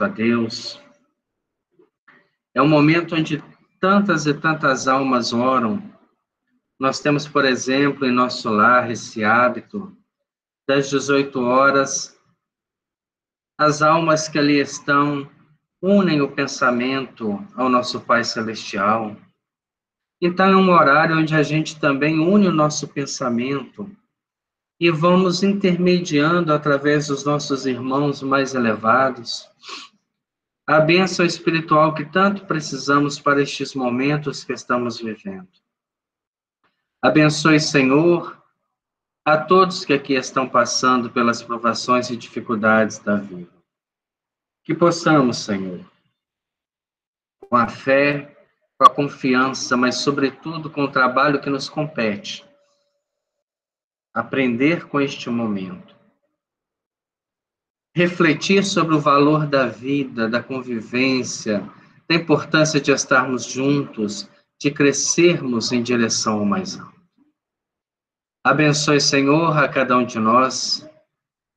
a Deus. É um momento onde tantas e tantas almas oram. Nós temos, por exemplo, em nosso lar esse hábito das 18 horas, as almas que ali estão unem o pensamento ao nosso Pai Celestial. Então é um horário onde a gente também une o nosso pensamento e vamos intermediando através dos nossos irmãos mais elevados a bênção espiritual que tanto precisamos para estes momentos que estamos vivendo. Abençoe, Senhor, a todos que aqui estão passando pelas provações e dificuldades da vida. Que possamos, Senhor, com a fé, com a confiança, mas sobretudo com o trabalho que nos compete, aprender com este momento. Refletir sobre o valor da vida, da convivência, da importância de estarmos juntos, de crescermos em direção ao mais alto. Abençoe, Senhor, a cada um de nós.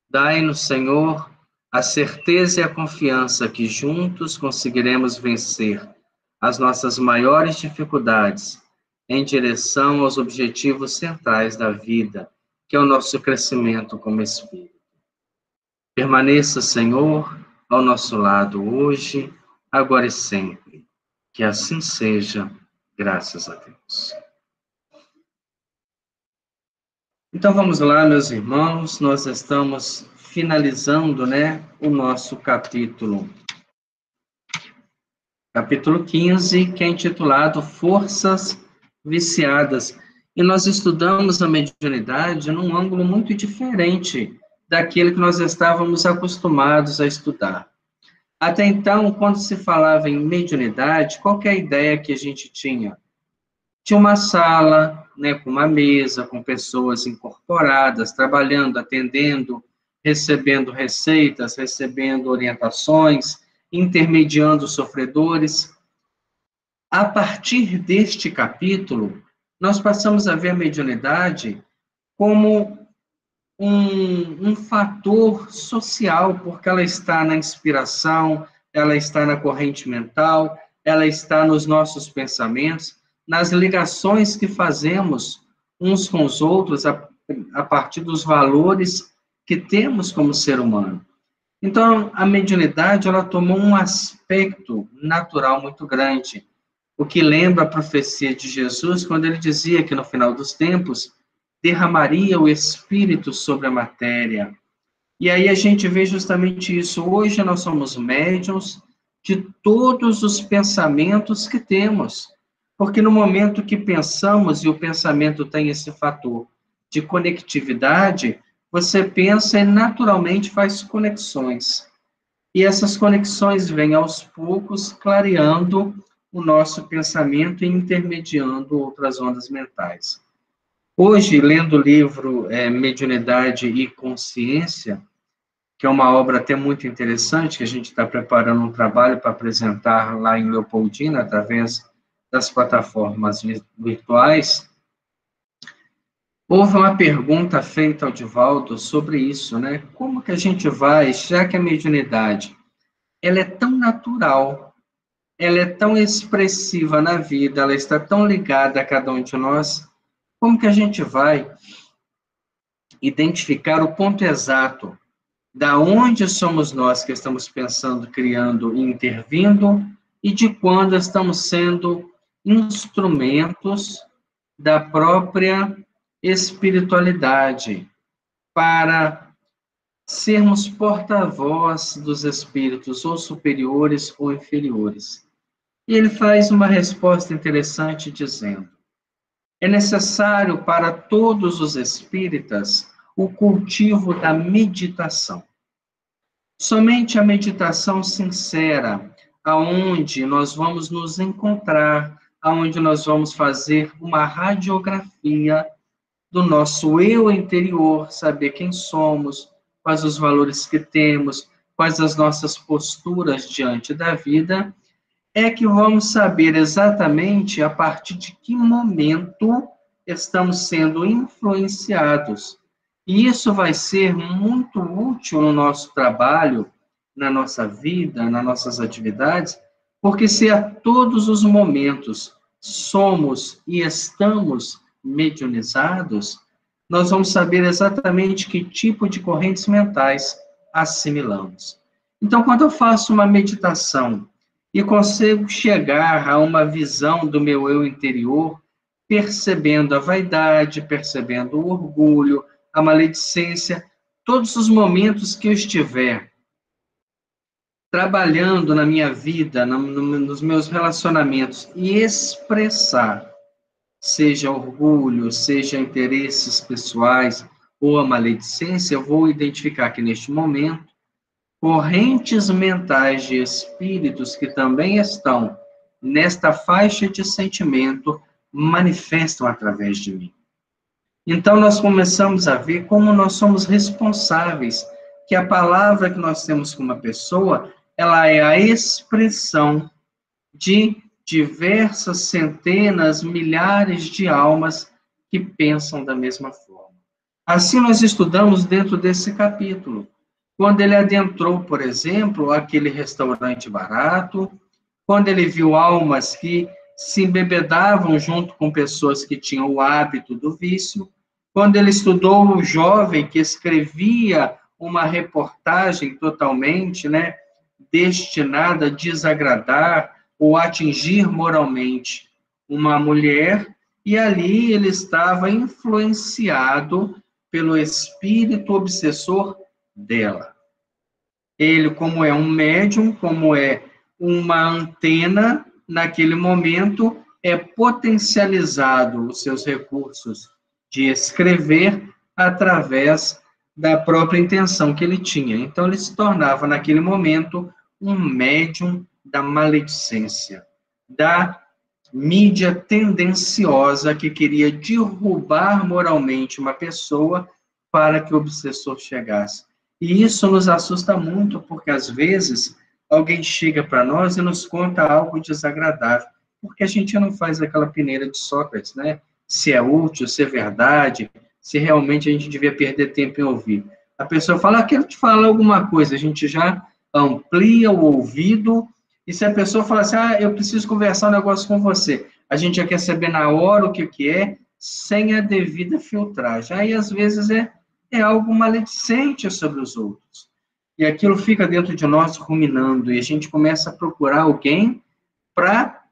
Dai-nos, Senhor, a certeza e a confiança que juntos conseguiremos vencer as nossas maiores dificuldades em direção aos objetivos centrais da vida, que é o nosso crescimento como espírito. Permaneça, Senhor, ao nosso lado hoje, agora e sempre. Que assim seja, graças a Deus. Então vamos lá, meus irmãos, nós estamos finalizando, o nosso capítulo 15, que é intitulado Forças Viciadas. E nós estudamos a mediunidade num ângulo muito diferente daquele que nós estávamos acostumados a estudar. Até então, quando se falava em mediunidade, qual que é a ideia que a gente tinha? Tinha uma sala, com uma mesa, com pessoas incorporadas, trabalhando, atendendo, recebendo receitas, recebendo orientações, intermediando os sofredores. A partir deste capítulo, nós passamos a ver a mediunidade como um fator social, porque ela está na inspiração, ela está na corrente mental, ela está nos nossos pensamentos, nas ligações que fazemos uns com os outros a partir dos valores que temos como ser humano. Então, a mediunidade, ela tomou um aspecto natural muito grande, o que lembra a profecia de Jesus, quando ele dizia que no final dos tempos derramaria o Espírito sobre a matéria. E aí a gente vê justamente isso. Hoje nós somos médiuns de todos os pensamentos que temos. Porque no momento que pensamos, e o pensamento tem esse fator de conectividade, você pensa e naturalmente faz conexões. E essas conexões vêm aos poucos clareando o nosso pensamento e intermediando outras ondas mentais. Hoje, lendo o livro Mediunidade e Consciência, que é uma obra até muito interessante, que a gente está preparando um trabalho para apresentar lá em Leopoldina, através das plataformas virtuais, houve uma pergunta feita ao Divaldo sobre isso, Como que a gente vai, já que a mediunidade, ela é tão natural, ela é tão expressiva na vida, ela está tão ligada a cada um de nós, como que a gente vai identificar o ponto exato da onde somos nós que estamos pensando, criando e intervindo, e de quando estamos sendo instrumentos da própria espiritualidade para sermos porta-voz dos espíritos, ou superiores ou inferiores. E ele faz uma resposta interessante dizendo: é necessário para todos os espíritas o cultivo da meditação. Somente a meditação sincera, aonde nós vamos nos encontrar, aonde nós vamos fazer uma radiografia do nosso eu interior, saber quem somos, quais os valores que temos, quais as nossas posturas diante da vida, é que vamos saber exatamente a partir de que momento estamos sendo influenciados. E isso vai ser muito útil no nosso trabalho na nossa vida, nas nossas atividades, porque se a todos os momentos somos e estamos mediunizados, nós vamos saber exatamente que tipo de correntes mentais assimilamos. Então, quando eu faço uma meditação e consigo chegar a uma visão do meu eu interior, percebendo a vaidade, percebendo o orgulho, a maledicência, todos os momentos que eu estiver trabalhando na minha vida, nos meus relacionamentos, e expressar, seja orgulho, seja interesses pessoais ou a maledicência, eu vou identificar que neste momento, correntes mentais de espíritos que também estão nesta faixa de sentimento manifestam através de mim. Então, nós começamos a ver como nós somos responsáveis, que a palavra que nós temos com uma pessoa, ela é a expressão de diversas centenas, milhares de almas que pensam da mesma forma. Assim, nós estudamos dentro desse capítulo, quando ele adentrou, por exemplo, aquele restaurante barato, quando ele viu almas que se embebedavam junto com pessoas que tinham o hábito do vício, quando ele estudou o jovem que escrevia uma reportagem totalmente, destinada a desagradar ou atingir moralmente uma mulher, e ali ele estava influenciado pelo espírito obsessor dela. Ele, como é um médium, como é uma antena, naquele momento, é potencializado os seus recursos de escrever através da própria intenção que ele tinha. Então, ele se tornava, naquele momento, um médium da maledicência, da mídia tendenciosa que queria derrubar moralmente uma pessoa para que o obsessor chegasse. E isso nos assusta muito, porque às vezes alguém chega para nós e nos conta algo desagradável, porque a gente não faz aquela peneira de Sócrates, Se é útil, se é verdade, se realmente a gente devia perder tempo em ouvir. A pessoa fala, quero te falar alguma coisa, a gente já amplia o ouvido, e se a pessoa fala assim, eu preciso conversar um negócio com você, a gente já quer saber na hora o que é, sem a devida filtragem. Aí, às vezes, é algo maledicente sobre os outros. E aquilo fica dentro de nós ruminando, e a gente começa a procurar alguém para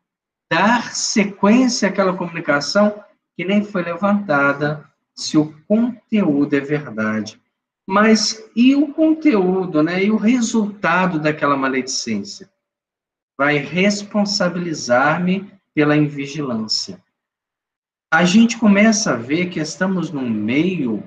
dar sequência àquela comunicação que nem foi levantada, se o conteúdo é verdade. Mas e o conteúdo, e o resultado daquela maledicência? Vai responsabilizar-me pela invigilância. A gente começa a ver que estamos num meio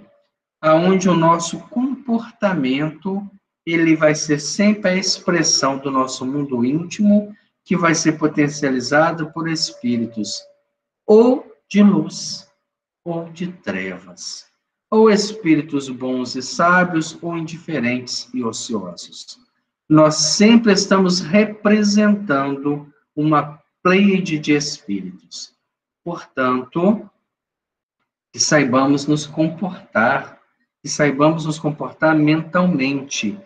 onde o nosso comportamento ele vai ser sempre a expressão do nosso mundo íntimo, que vai ser potencializado por espíritos ou de luz ou de trevas, ou espíritos bons e sábios ou indiferentes e ociosos. Nós sempre estamos representando uma pleiade de espíritos. Portanto, que saibamos nos comportar, que saibamos nos comportar mentalmente,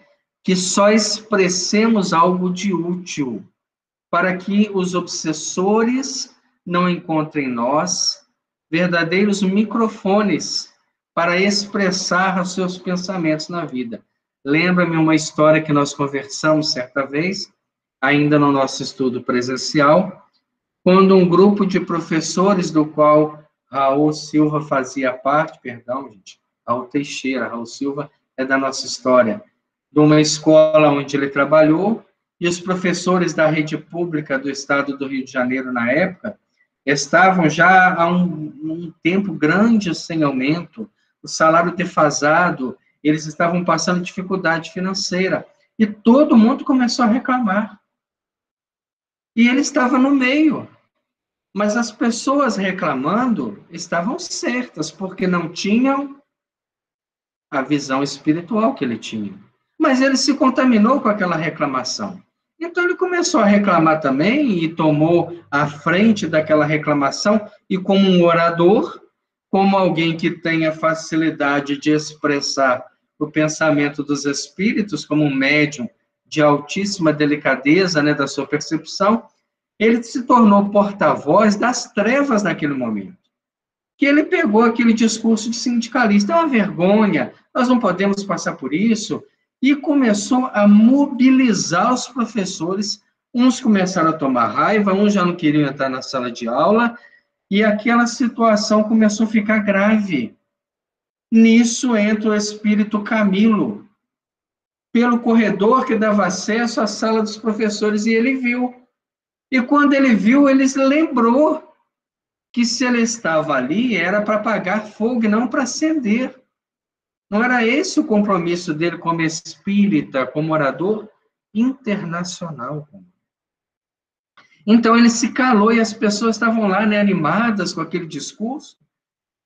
que só expressemos algo de útil, para que os obsessores não encontrem em nós verdadeiros microfones para expressar os seus pensamentos na vida. Lembra-me uma história que nós conversamos certa vez, ainda no nosso estudo presencial, quando um grupo de professores, do qual Raul Silva fazia parte, Raul Teixeira, Raul Silva é da nossa história, de uma escola onde ele trabalhou, e os professores da rede pública do estado do Rio de Janeiro, na época, estavam já há um tempo grande sem aumento, o salário defasado, eles estavam passando dificuldade financeira, e todo mundo começou a reclamar. E ele estava no meio. Mas as pessoas reclamando estavam certas, porque não tinham a visão espiritual que ele tinha. Mas ele se contaminou com aquela reclamação. Então ele começou a reclamar também e tomou a frente daquela reclamação, e como um orador, como alguém que tem a facilidade de expressar o pensamento dos espíritos, como um médium de altíssima delicadeza, né, da sua percepção, ele se tornou porta-voz das trevas naquele momento. Que ele pegou aquele discurso de sindicalista, é uma vergonha, nós não podemos passar por isso, e começou a mobilizar os professores. Uns começaram a tomar raiva, uns já não queriam entrar na sala de aula, e aquela situação começou a ficar grave. Nisso entra o espírito Camilo, pelo corredor que dava acesso à sala dos professores, e ele viu. E quando ele viu, ele se lembrou que se ele estava ali, era para apagar fogo e não para acender. Não era esse o compromisso dele como espírita, como orador internacional. Então ele se calou e as pessoas estavam lá, né, animadas com aquele discurso,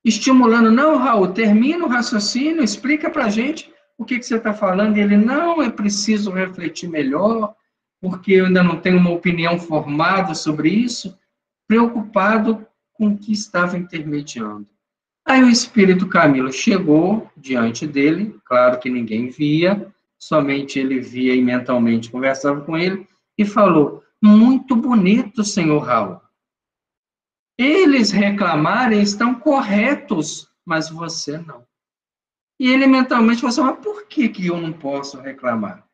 estimulando, não, Raul, termina o raciocínio, explica para a gente o que você está falando. E ele, não, é preciso refletir melhor, porque eu ainda não tenho uma opinião formada sobre isso, preocupado com o que estava intermediando. Aí o espírito Camilo chegou diante dele, claro que ninguém via, somente ele via e mentalmente conversava com ele, e falou, muito bonito, senhor Raul. Eles reclamarem estão corretos, mas você não. E ele mentalmente falou assim, mas por que eu não posso reclamar?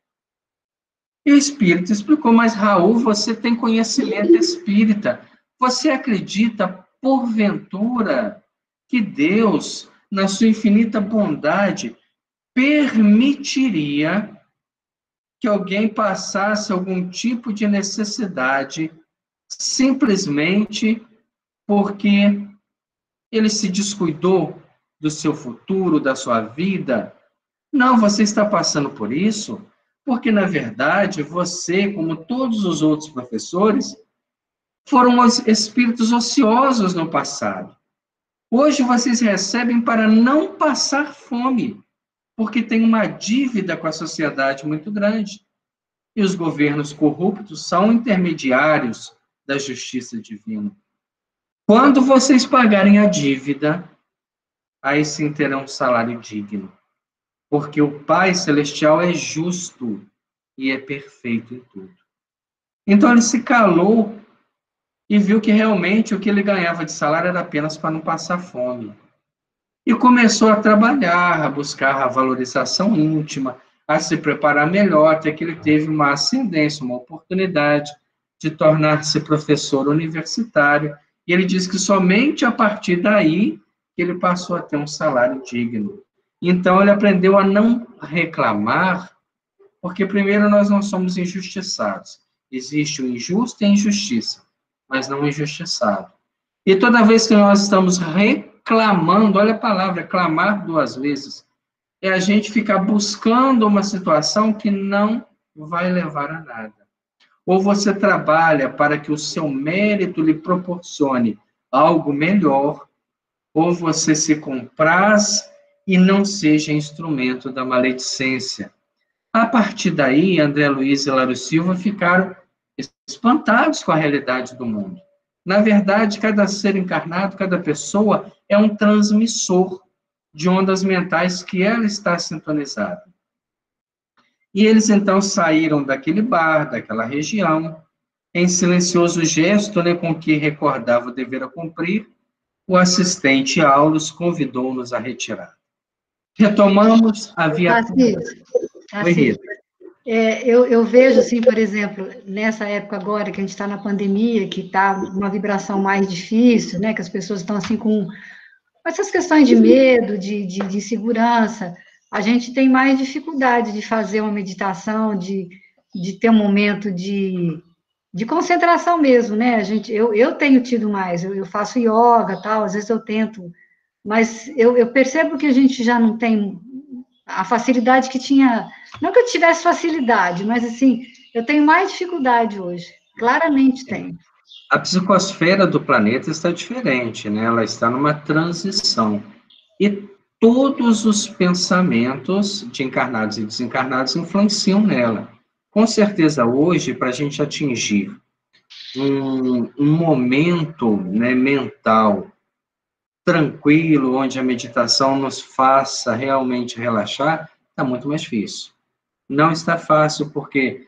E o espírito explicou, mas Raul, você tem conhecimento espírita, você acredita, porventura, que Deus, na sua infinita bondade, permitiria que alguém passasse algum tipo de necessidade simplesmente porque ele se descuidou do seu futuro, da sua vida? Não, você está passando por isso porque, na verdade, você, como todos os outros professores, foram os espíritos ociosos no passado. Hoje vocês recebem para não passar fome, porque tem uma dívida com a sociedade muito grande. E os governos corruptos são intermediários da justiça divina. Quando vocês pagarem a dívida, aí sim terão um salário digno. Porque o Pai Celestial é justo e é perfeito em tudo. Então ele se calou e viu que realmente o que ele ganhava de salário era apenas para não passar fome. E começou a trabalhar, a buscar a valorização íntima, a se preparar melhor, até que ele teve uma ascendência, uma oportunidade de tornar-se professor universitário. E ele diz que somente a partir daí que ele passou a ter um salário digno. Então, ele aprendeu a não reclamar, porque, primeiro, nós não somos injustiçados. Existe o injusto e a injustiça, mas não o injustiçado. E toda vez que nós estamos reclamando, olha a palavra, clamar 2 vezes, é a gente ficar buscando uma situação que não vai levar a nada. Ou você trabalha para que o seu mérito lhe proporcione algo melhor, ou você se compraz e não seja instrumento da maledicência. A partir daí, André Luiz e Laro Silva ficaram espantados com a realidade do mundo. Na verdade, cada ser encarnado, cada pessoa é um transmissor de ondas mentais que ela está sintonizada. E eles então saíram daquele bar, daquela região, em silencioso gesto, né, com que recordava o dever a cumprir, o assistente Aulos convidou-nos a retirar. Retomamos a viatura. Eu vejo, assim, por exemplo, nessa época agora, que a gente está na pandemia, que está uma vibração mais difícil, né, que as pessoas estão, assim, com essas questões de medo, de insegurança, a gente tem mais dificuldade de fazer uma meditação, de ter um momento de concentração mesmo, né? Eu tenho tido mais, eu faço yoga, tal, às vezes eu tento, mas eu percebo que a gente já não tem a facilidade que tinha, não que eu tivesse facilidade, mas assim, eu tenho mais dificuldade hoje, claramente tenho. A psicosfera do planeta está diferente, né? Ela está numa transição. E todos os pensamentos de encarnados e desencarnados influenciam nela. Com certeza, hoje, para a gente atingir um momento, né, mental tranquilo, onde a meditação nos faça realmente relaxar, está muito mais difícil. Não está fácil, porque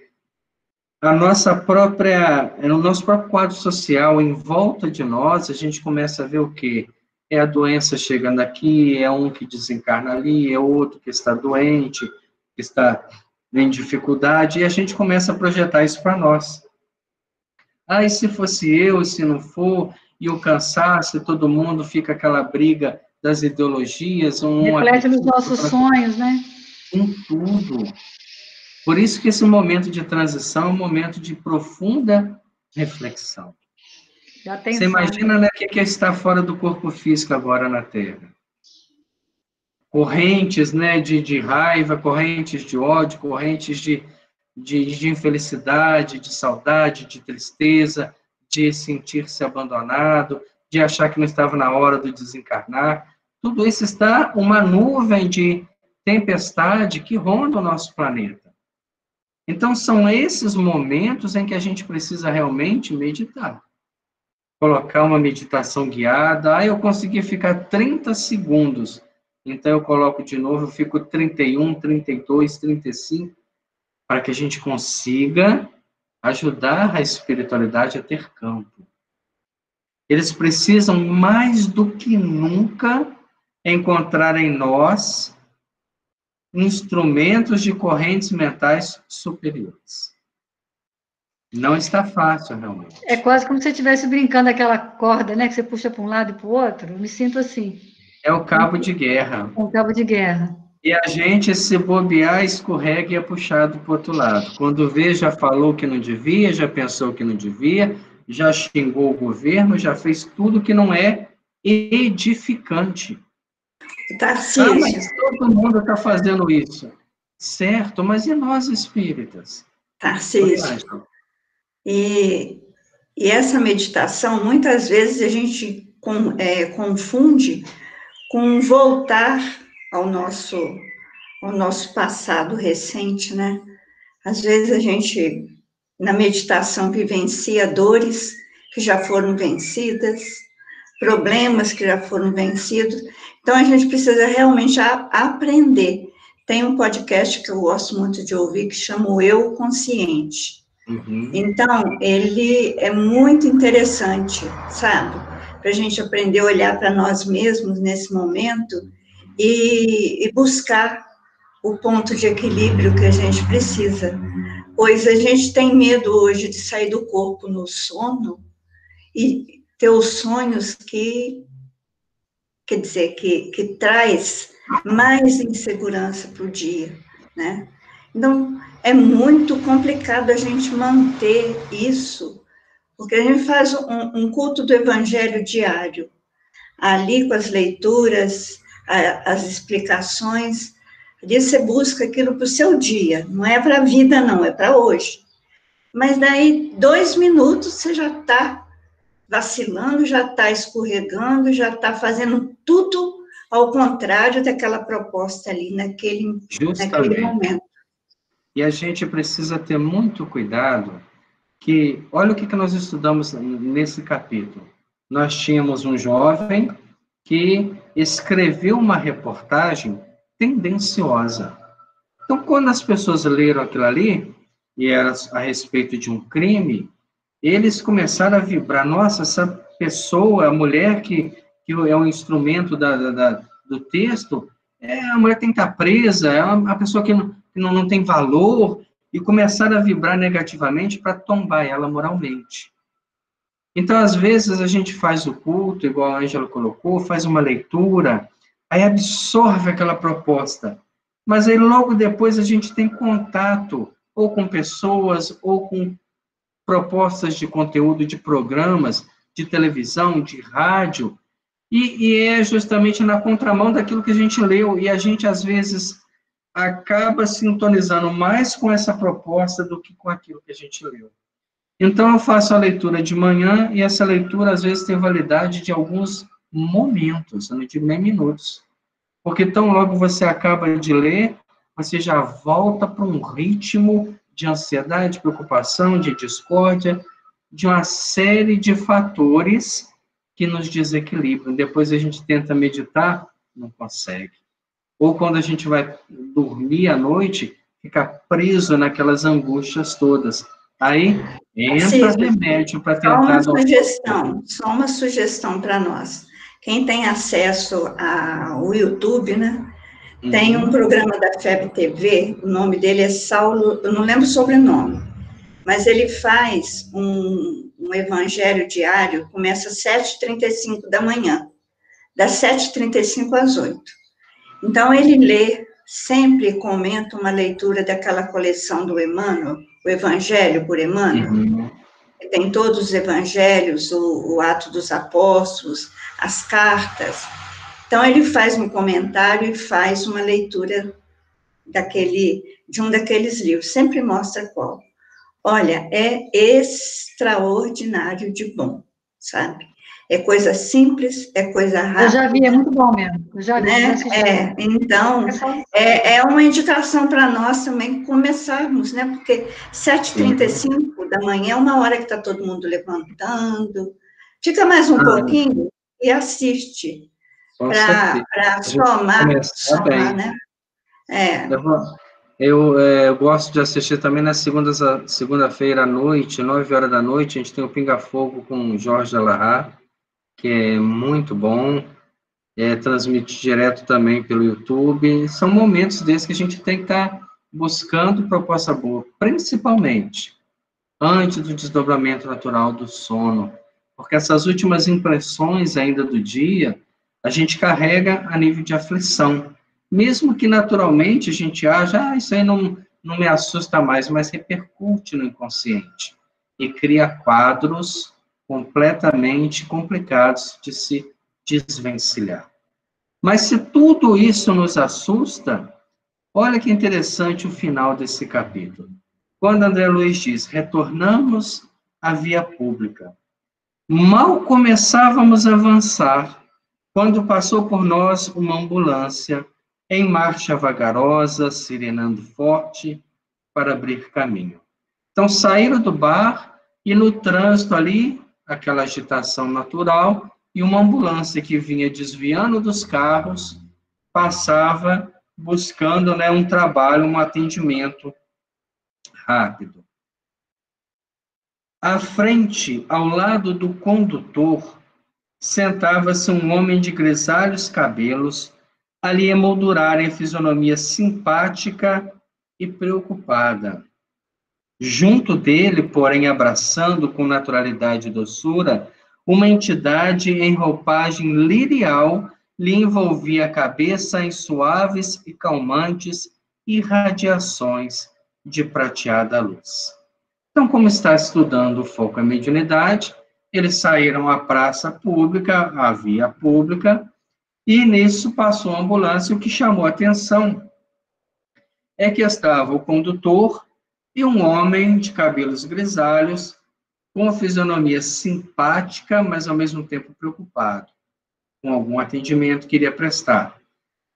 o nosso próprio quadro social em volta de nós, a gente começa a ver o quê? É a doença chegando aqui, é um que desencarna ali, é outro que está doente, que está em dificuldade, e a gente começa a projetar isso para nós. Ah, e se fosse eu, e se não for, e o cansaço, e todo mundo fica aquela briga das ideologias, um Reflete nos acredita nossos sonhos, né? em tudo. Por isso que esse momento de transição é um momento de profunda reflexão. De Você atenção, né? imagina, né, o que é estar fora do corpo físico agora na Terra? Correntes, né, de raiva, correntes de ódio, correntes de infelicidade, de saudade, de tristeza, de sentir-se abandonado, de achar que não estava na hora de desencarnar. Tudo isso está uma nuvem de tempestade que ronda o nosso planeta. Então, são esses momentos em que a gente precisa realmente meditar. Colocar uma meditação guiada. Ah, eu consegui ficar 30 segundos. Então, eu coloco de novo, eu fico 31, 32, 35, para que a gente consiga ajudar a espiritualidade a ter campo. Eles precisam, mais do que nunca, encontrar em nós instrumentos de correntes mentais superiores. Não está fácil, realmente. É quase como se você estivesse brincando aquela corda, né? Que você puxa para um lado e para o outro. Eu me sinto assim, É o cabo de guerra. um cabo de guerra. E a gente, se bobear, escorrega e é puxado para o outro lado. Quando vê, já falou que não devia, já pensou que não devia, já xingou o governo, já fez tudo que não é edificante. Ah, mas todo mundo está fazendo isso. Certo, mas e nós espíritas? Tarcísio, e essa meditação, muitas vezes a gente confunde com voltar ao nosso passado recente, né? Às vezes a gente, na meditação, vivencia dores que já foram vencidas, problemas que já foram vencidos. Então, a gente precisa realmente aprender. Tem um podcast que eu gosto muito de ouvir, que chama o Eu Consciente. Uhum. Então, ele é muito interessante, sabe? Para a gente aprender a olhar para nós mesmos nesse momento e buscar o ponto de equilíbrio que a gente precisa. Pois a gente tem medo hoje de sair do corpo no sono e ter os sonhos que traz mais insegurança para o dia, né? Então, é muito complicado a gente manter isso, porque a gente faz um culto do evangelho diário, ali com as leituras, as explicações, ali você busca aquilo para o seu dia, não é para a vida não, é para hoje. Mas daí, 2 minutos, você já está vacilando, já está escorregando, já está fazendo tudo ao contrário daquela proposta ali, naquele momento. E a gente precisa ter muito cuidado, que, olha o que nós estudamos nesse capítulo. Nós tínhamos um jovem que escreveu uma reportagem tendenciosa. Então, quando as pessoas leram aquilo ali, e era a respeito de um crime, eles começaram a vibrar. Nossa, essa pessoa, a mulher que é um instrumento do texto, a mulher tem que estar presa, é uma pessoa que não tem valor, e começaram a vibrar negativamente para tombar ela moralmente. Então, às vezes, a gente faz o culto, igual a Ângela colocou, faz uma leitura, aí absorve aquela proposta, mas aí logo depois a gente tem contato ou com pessoas, ou com propostas de conteúdo de programas, de televisão, de rádio, e é justamente na contramão daquilo que a gente leu, e a gente, às vezes, acaba sintonizando mais com essa proposta do que com aquilo que a gente leu. Então, eu faço a leitura de manhã, e essa leitura, às vezes, tem validade de alguns momentos, eu não digo nem minutos, porque tão logo você acaba de ler, você já volta para um ritmo de ansiedade, preocupação, de discórdia, de uma série de fatores que nos desequilibram. Depois a gente tenta meditar, não consegue. Ou quando a gente vai dormir à noite, ficar preso naquelas angústias todas. Aí entra Cícero, remédio para tentar dormir. só uma sugestão para nós. Quem tem acesso ao YouTube, né? Tem um programa da FEB TV, o nome dele é Saulo, eu não lembro o sobrenome, mas ele faz um evangelho diário, começa às 7h35 da manhã, das 7h35 às 8h. Então, ele lê, sempre comenta uma leitura daquela coleção do Emmanuel, o Evangelho por Emmanuel. Tem todos os evangelhos, o Ato dos Apóstolos, as cartas. Então, ele faz um comentário e faz uma leitura de um daqueles livros, sempre mostra qual. Olha, é extraordinário de bom, sabe? É coisa simples, é coisa rápida. Eu já vi, é muito bom mesmo. Eu já vi, né? já assisti. Então, é uma indicação para nós também começarmos, né? Porque 7h35 da manhã é uma hora que está todo mundo levantando. Fica mais um pouquinho e assiste. Para somar, né? Eu gosto de assistir também na segunda-feira à noite, 9h da noite, a gente tem o Pinga Fogo com o Jorge Alahá, que é muito bom, transmite direto também pelo YouTube. São momentos desses que a gente tem que estar buscando proposta boa, principalmente antes do desdobramento natural do sono, porque essas últimas impressões ainda do dia, a gente carrega a nível de aflição, mesmo que naturalmente a gente acha, isso aí não me assusta mais, mas repercute no inconsciente e cria quadros completamente complicados de se desvencilhar. Mas se tudo isso nos assusta, olha que interessante o final desse capítulo. Quando André Luiz diz, retornamos à via pública. Mal começávamos a avançar, quando passou por nós uma ambulância, em marcha vagarosa, sirenando forte, para abrir caminho. Então, saíram do bar e no trânsito ali, aquela agitação natural, e uma ambulância que vinha desviando dos carros, passava buscando, né, um trabalho, um atendimento rápido. À frente, ao lado do condutor, sentava-se um homem de grisalhos cabelos, ali emoldurarem a fisionomia simpática e preocupada. Junto dele, porém, abraçando com naturalidade e doçura, uma entidade em roupagem lirial lhe envolvia a cabeça em suaves e calmantes irradiações de prateada luz. Então, como está estudando o foco à mediunidade, eles saíram à praça pública, à via pública, e nisso passou a ambulância. O que chamou a atenção é que estava o condutor e um homem de cabelos grisalhos, com uma fisionomia simpática, mas ao mesmo tempo preocupado, com algum atendimento que iria prestar.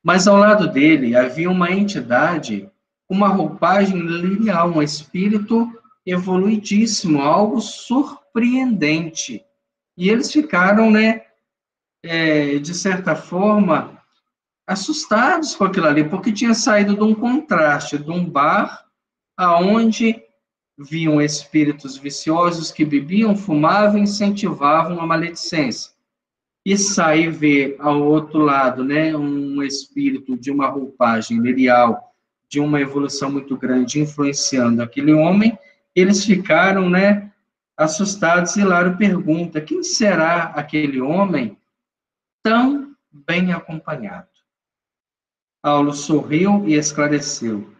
Mas ao lado dele havia uma entidade, uma roupagem lirial, um espírito evoluidíssimo, algo surpreendente. E eles ficaram, né, de certa forma, assustados com aquilo ali, porque tinha saído de um contraste, de um bar, aonde viam espíritos viciosos que bebiam, fumavam e incentivavam a maledicência. E sair ver ao outro lado, né, um espírito de uma roupagem lirial, de uma evolução muito grande, influenciando aquele homem, eles ficaram, né, assustados. E Hilário pergunta, quem será aquele homem tão bem acompanhado? Paulo sorriu e esclareceu.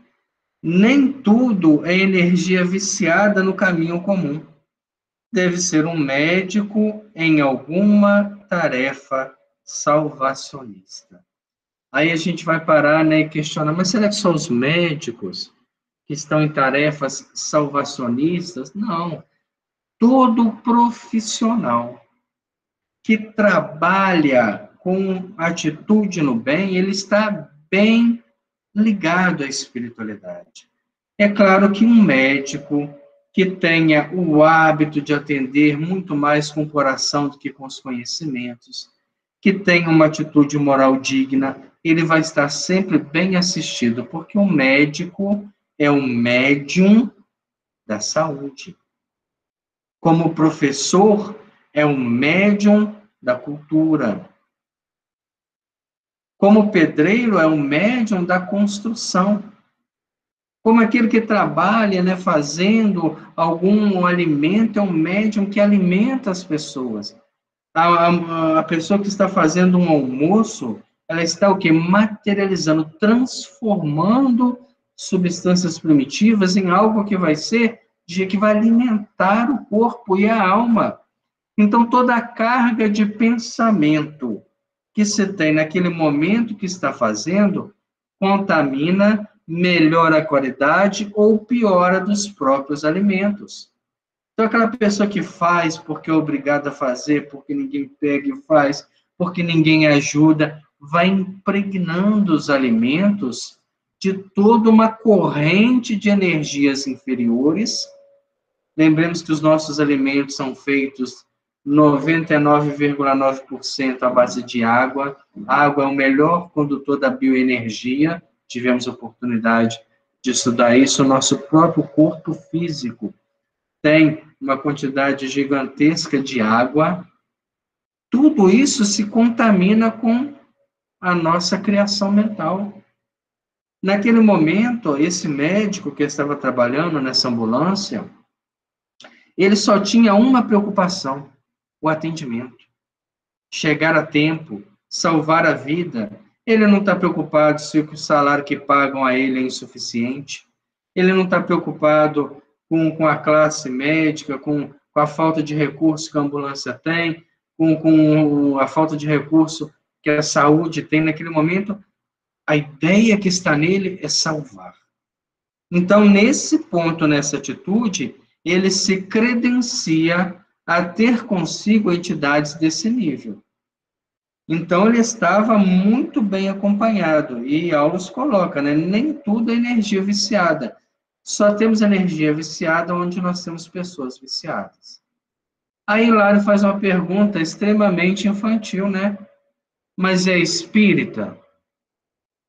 Nem tudo é energia viciada no caminho comum. Deve ser um médico em alguma tarefa salvacionista. Aí a gente vai parar, né, e questionar, mas será que só os médicos que estão em tarefas salvacionistas? Não. Todo profissional que trabalha com atitude no bem, ele está bem ligado à espiritualidade. É claro que um médico que tenha o hábito de atender muito mais com o coração do que com os conhecimentos, que tenha uma atitude moral digna, ele vai estar sempre bem assistido, porque o médico, é o médium da saúde. Como professor, é o médium da cultura. Como pedreiro, é o médium da construção. Como aquele que trabalha, né, fazendo algum alimento, é um médium que alimenta as pessoas. A pessoa que está fazendo um almoço, ela está o quê? Materializando, transformando substâncias primitivas em algo que vai ser, que vai alimentar o corpo e a alma. Então, toda a carga de pensamento que se tem naquele momento que está fazendo, contamina, melhora a qualidade ou piora dos próprios alimentos. Então, aquela pessoa que faz porque é obrigada a fazer, porque ninguém pega e faz, porque ninguém ajuda, vai impregnando os alimentos de toda uma corrente de energias inferiores. Lembremos que os nossos alimentos são feitos 99,9% à base de água. A água é o melhor condutor da bioenergia. Tivemos oportunidade de estudar isso. O nosso próprio corpo físico tem uma quantidade gigantesca de água. Tudo isso se contamina com a nossa criação mental. Naquele momento, esse médico que estava trabalhando nessa ambulância, ele só tinha uma preocupação: o atendimento. Chegar a tempo, salvar a vida. Ele não está preocupado se o salário que pagam a ele é insuficiente. Ele não está preocupado com a classe médica, com a falta de recurso que a ambulância tem, com a falta de recurso que a saúde tem naquele momento. A ideia que está nele é salvar. Então, nesse ponto, nessa atitude, ele se credencia a ter consigo entidades desse nível. Então, ele estava muito bem acompanhado. E Aulos coloca, né? Nem tudo é energia viciada. Só temos energia viciada onde nós temos pessoas viciadas. Aí, Hilário faz uma pergunta extremamente infantil, né? Mas é espírita?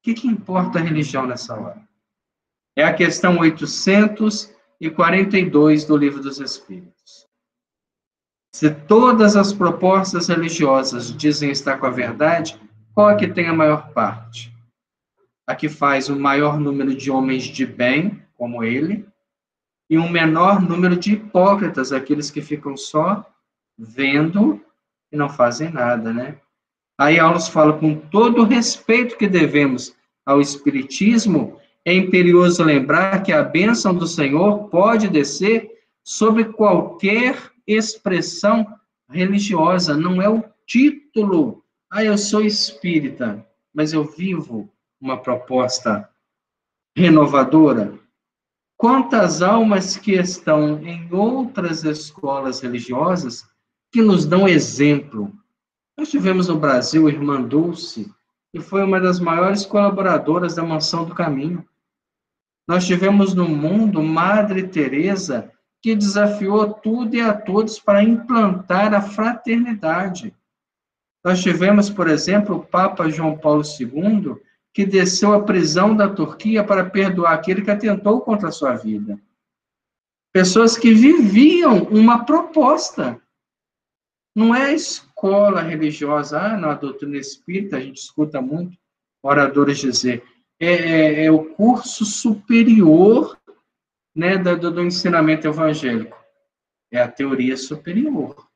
O que importa a religião nessa hora? É a questão 842 do Livro dos Espíritos. Se todas as propostas religiosas dizem estar com a verdade, qual é que tem a maior parte? A que faz o maior número de homens de bem, como ele, e um menor número de hipócritas, aqueles que ficam só vendo e não fazem nada, né? Aí Aulos fala, com todo o respeito que devemos ao Espiritismo, é imperioso lembrar que a bênção do Senhor pode descer sobre qualquer expressão religiosa, não é o título. Eu sou espírita, mas eu vivo uma proposta renovadora. Quantas almas que estão em outras escolas religiosas que nos dão exemplo? Nós tivemos no Brasil a Irmã Dulce, que foi uma das maiores colaboradoras da Mansão do Caminho. Nós tivemos no mundo Madre Teresa, que desafiou tudo e a todos para implantar a fraternidade. Nós tivemos, por exemplo, o Papa João Paulo II, que desceu à prisão da Turquia para perdoar aquele que atentou contra a sua vida. Pessoas que viviam uma proposta. Não é a escola religiosa, na doutrina espírita, a gente escuta muito oradores dizer, é o curso superior, né, do ensinamento evangélico. É a teoria superior.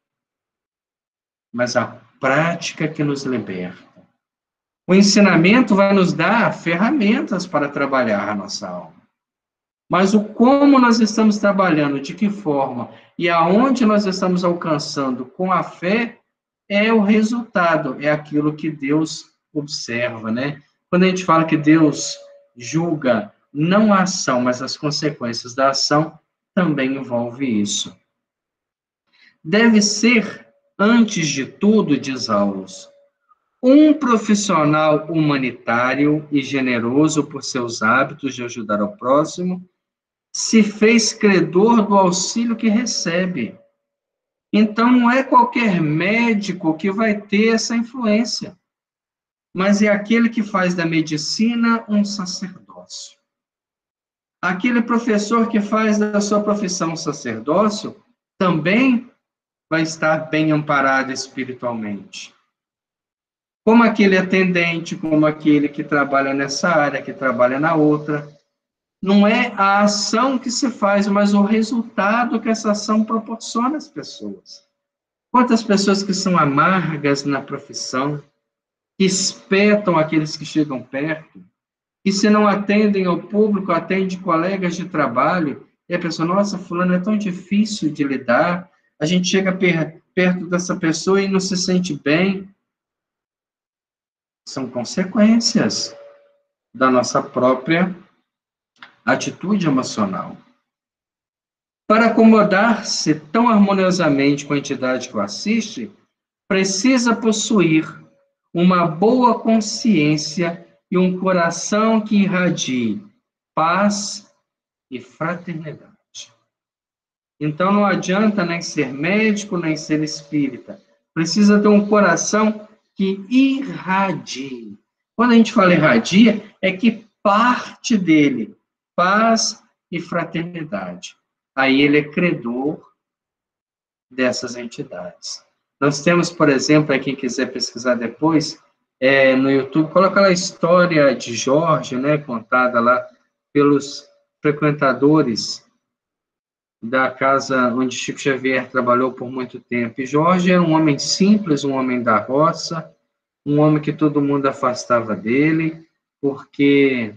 Mas a prática que nos liberta. O ensinamento vai nos dar ferramentas para trabalhar a nossa alma. Mas o como nós estamos trabalhando, de que forma, e aonde nós estamos alcançando com a fé, é o resultado, é aquilo que Deus observa, né? Quando a gente fala que Deus julga não a ação, mas as consequências da ação, também envolve isso. Deve ser, antes de tudo, diz Aulos, um profissional humanitário e generoso por seus hábitos de ajudar ao próximo, se fez credor do auxílio que recebe. Então, não é qualquer médico que vai ter essa influência, mas é aquele que faz da medicina um sacerdócio. Aquele professor que faz da sua profissão sacerdócio também vai estar bem amparado espiritualmente. Como aquele atendente, como aquele que trabalha nessa área, que trabalha na outra. Não é a ação que se faz, mas o resultado que essa ação proporciona às pessoas. Quantas pessoas que são amargas na profissão, que espetam aqueles que chegam perto, e se não atendem ao público, atendem colegas de trabalho, e a pessoa, nossa, fulano é tão difícil de lidar, a gente chega perto dessa pessoa e não se sente bem. São consequências da nossa própria atitude emocional. Para acomodar-se tão harmoniosamente com a entidade que o assiste, precisa possuir uma boa consciência e um coração que irradie paz e fraternidade. Então não adianta nem ser médico, nem ser espírita. Precisa ter um coração que irradie. Quando a gente fala irradia, é que parte dele, paz e fraternidade. Aí ele é credor dessas entidades. Nós temos, por exemplo, para quem quiser pesquisar depois, no YouTube, coloca lá a história de Jorge, né, contada lá pelos frequentadores da casa onde Chico Xavier trabalhou por muito tempo. E Jorge era um homem simples, um homem da roça, um homem que todo mundo afastava dele, porque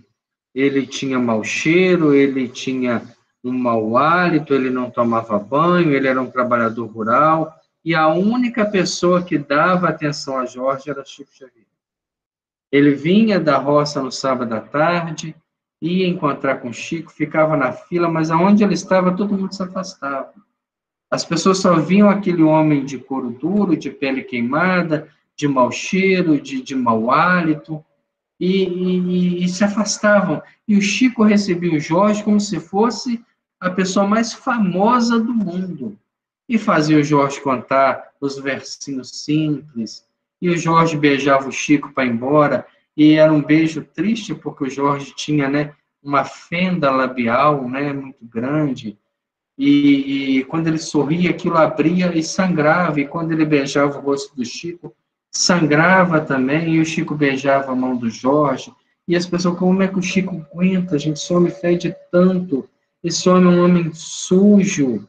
ele tinha mau cheiro, ele tinha um mau hálito, ele não tomava banho, ele era um trabalhador rural, e a única pessoa que dava atenção a Jorge era Chico Xavier. Ele vinha da roça no sábado à tarde, ia encontrar com Chico, ficava na fila, mas aonde ele estava, todo mundo se afastava. As pessoas só viam aquele homem de couro duro, de pele queimada, de mau cheiro, de mau hálito, e se afastavam. E o Chico recebia o Jorge como se fosse a pessoa mais famosa do mundo. E fazia o Jorge contar os versinhos simples, e o Jorge beijava o Chico para ir embora, e era um beijo triste, porque o Jorge tinha, né, uma fenda labial, né, muito grande, e quando ele sorria, aquilo abria e sangrava, e quando ele beijava o rosto do Chico, sangrava também, e o Chico beijava a mão do Jorge, e as pessoas, como é que o Chico aguenta? A gente, esse homem fede tanto, esse homem é um homem sujo.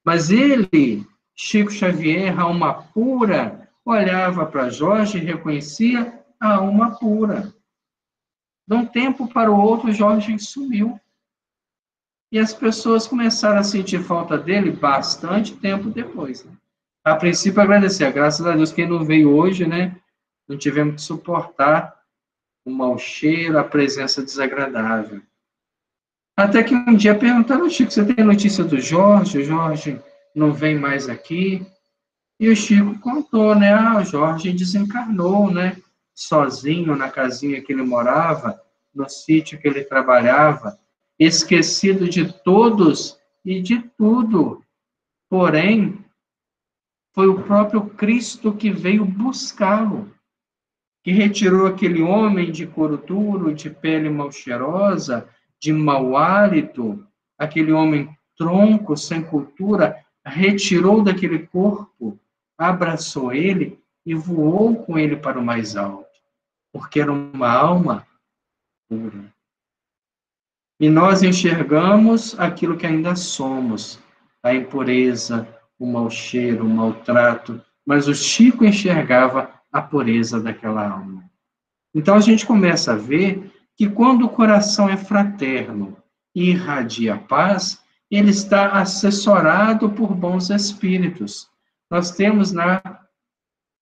Mas ele, Chico Xavier, alma pura, olhava para Jorge e reconhecia a alma pura. De um tempo para o outro, Jorge sumiu. E as pessoas começaram a sentir falta dele bastante tempo depois. Né? A princípio, agradecer. Graças a Deus, quem não veio hoje, né? Não tivemos que suportar o mau cheiro, a presença desagradável. Até que um dia perguntaram, Chico, você tem notícia do Jorge? O Jorge não vem mais aqui? E o Chico contou, né? O Jorge desencarnou, né? Sozinho na casinha que ele morava, no sítio que ele trabalhava, esquecido de todos e de tudo. Porém, foi o próprio Cristo que veio buscá-lo, que retirou aquele homem de couro duro, de pele mal cheirosa, de mau hálito, aquele homem tronco, sem cultura, retirou daquele corpo, abraçou ele e voou com ele para o mais alto, porque era uma alma pura. E nós enxergamos aquilo que ainda somos, a impureza, o mau cheiro, o maltrato, mas o Chico enxergava a pureza daquela alma. Então a gente começa a ver que quando o coração é fraterno e irradia paz, ele está assessorado por bons espíritos. Nós temos na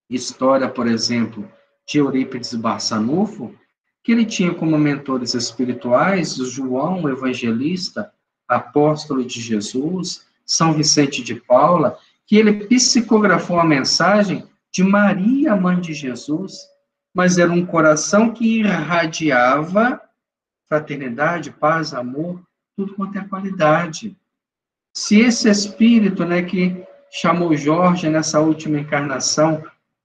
história, por exemplo, de Eurípides Barçanufo, que ele tinha como mentores espirituais o João, o evangelista, apóstolo de Jesus, São Vicente de Paula, que ele psicografou a mensagem de Maria, mãe de Jesus, mas era um coração que irradiava fraternidade, paz, amor, tudo quanto é qualidade. Se esse espírito, né, que chamou Jorge nessa última encarnação,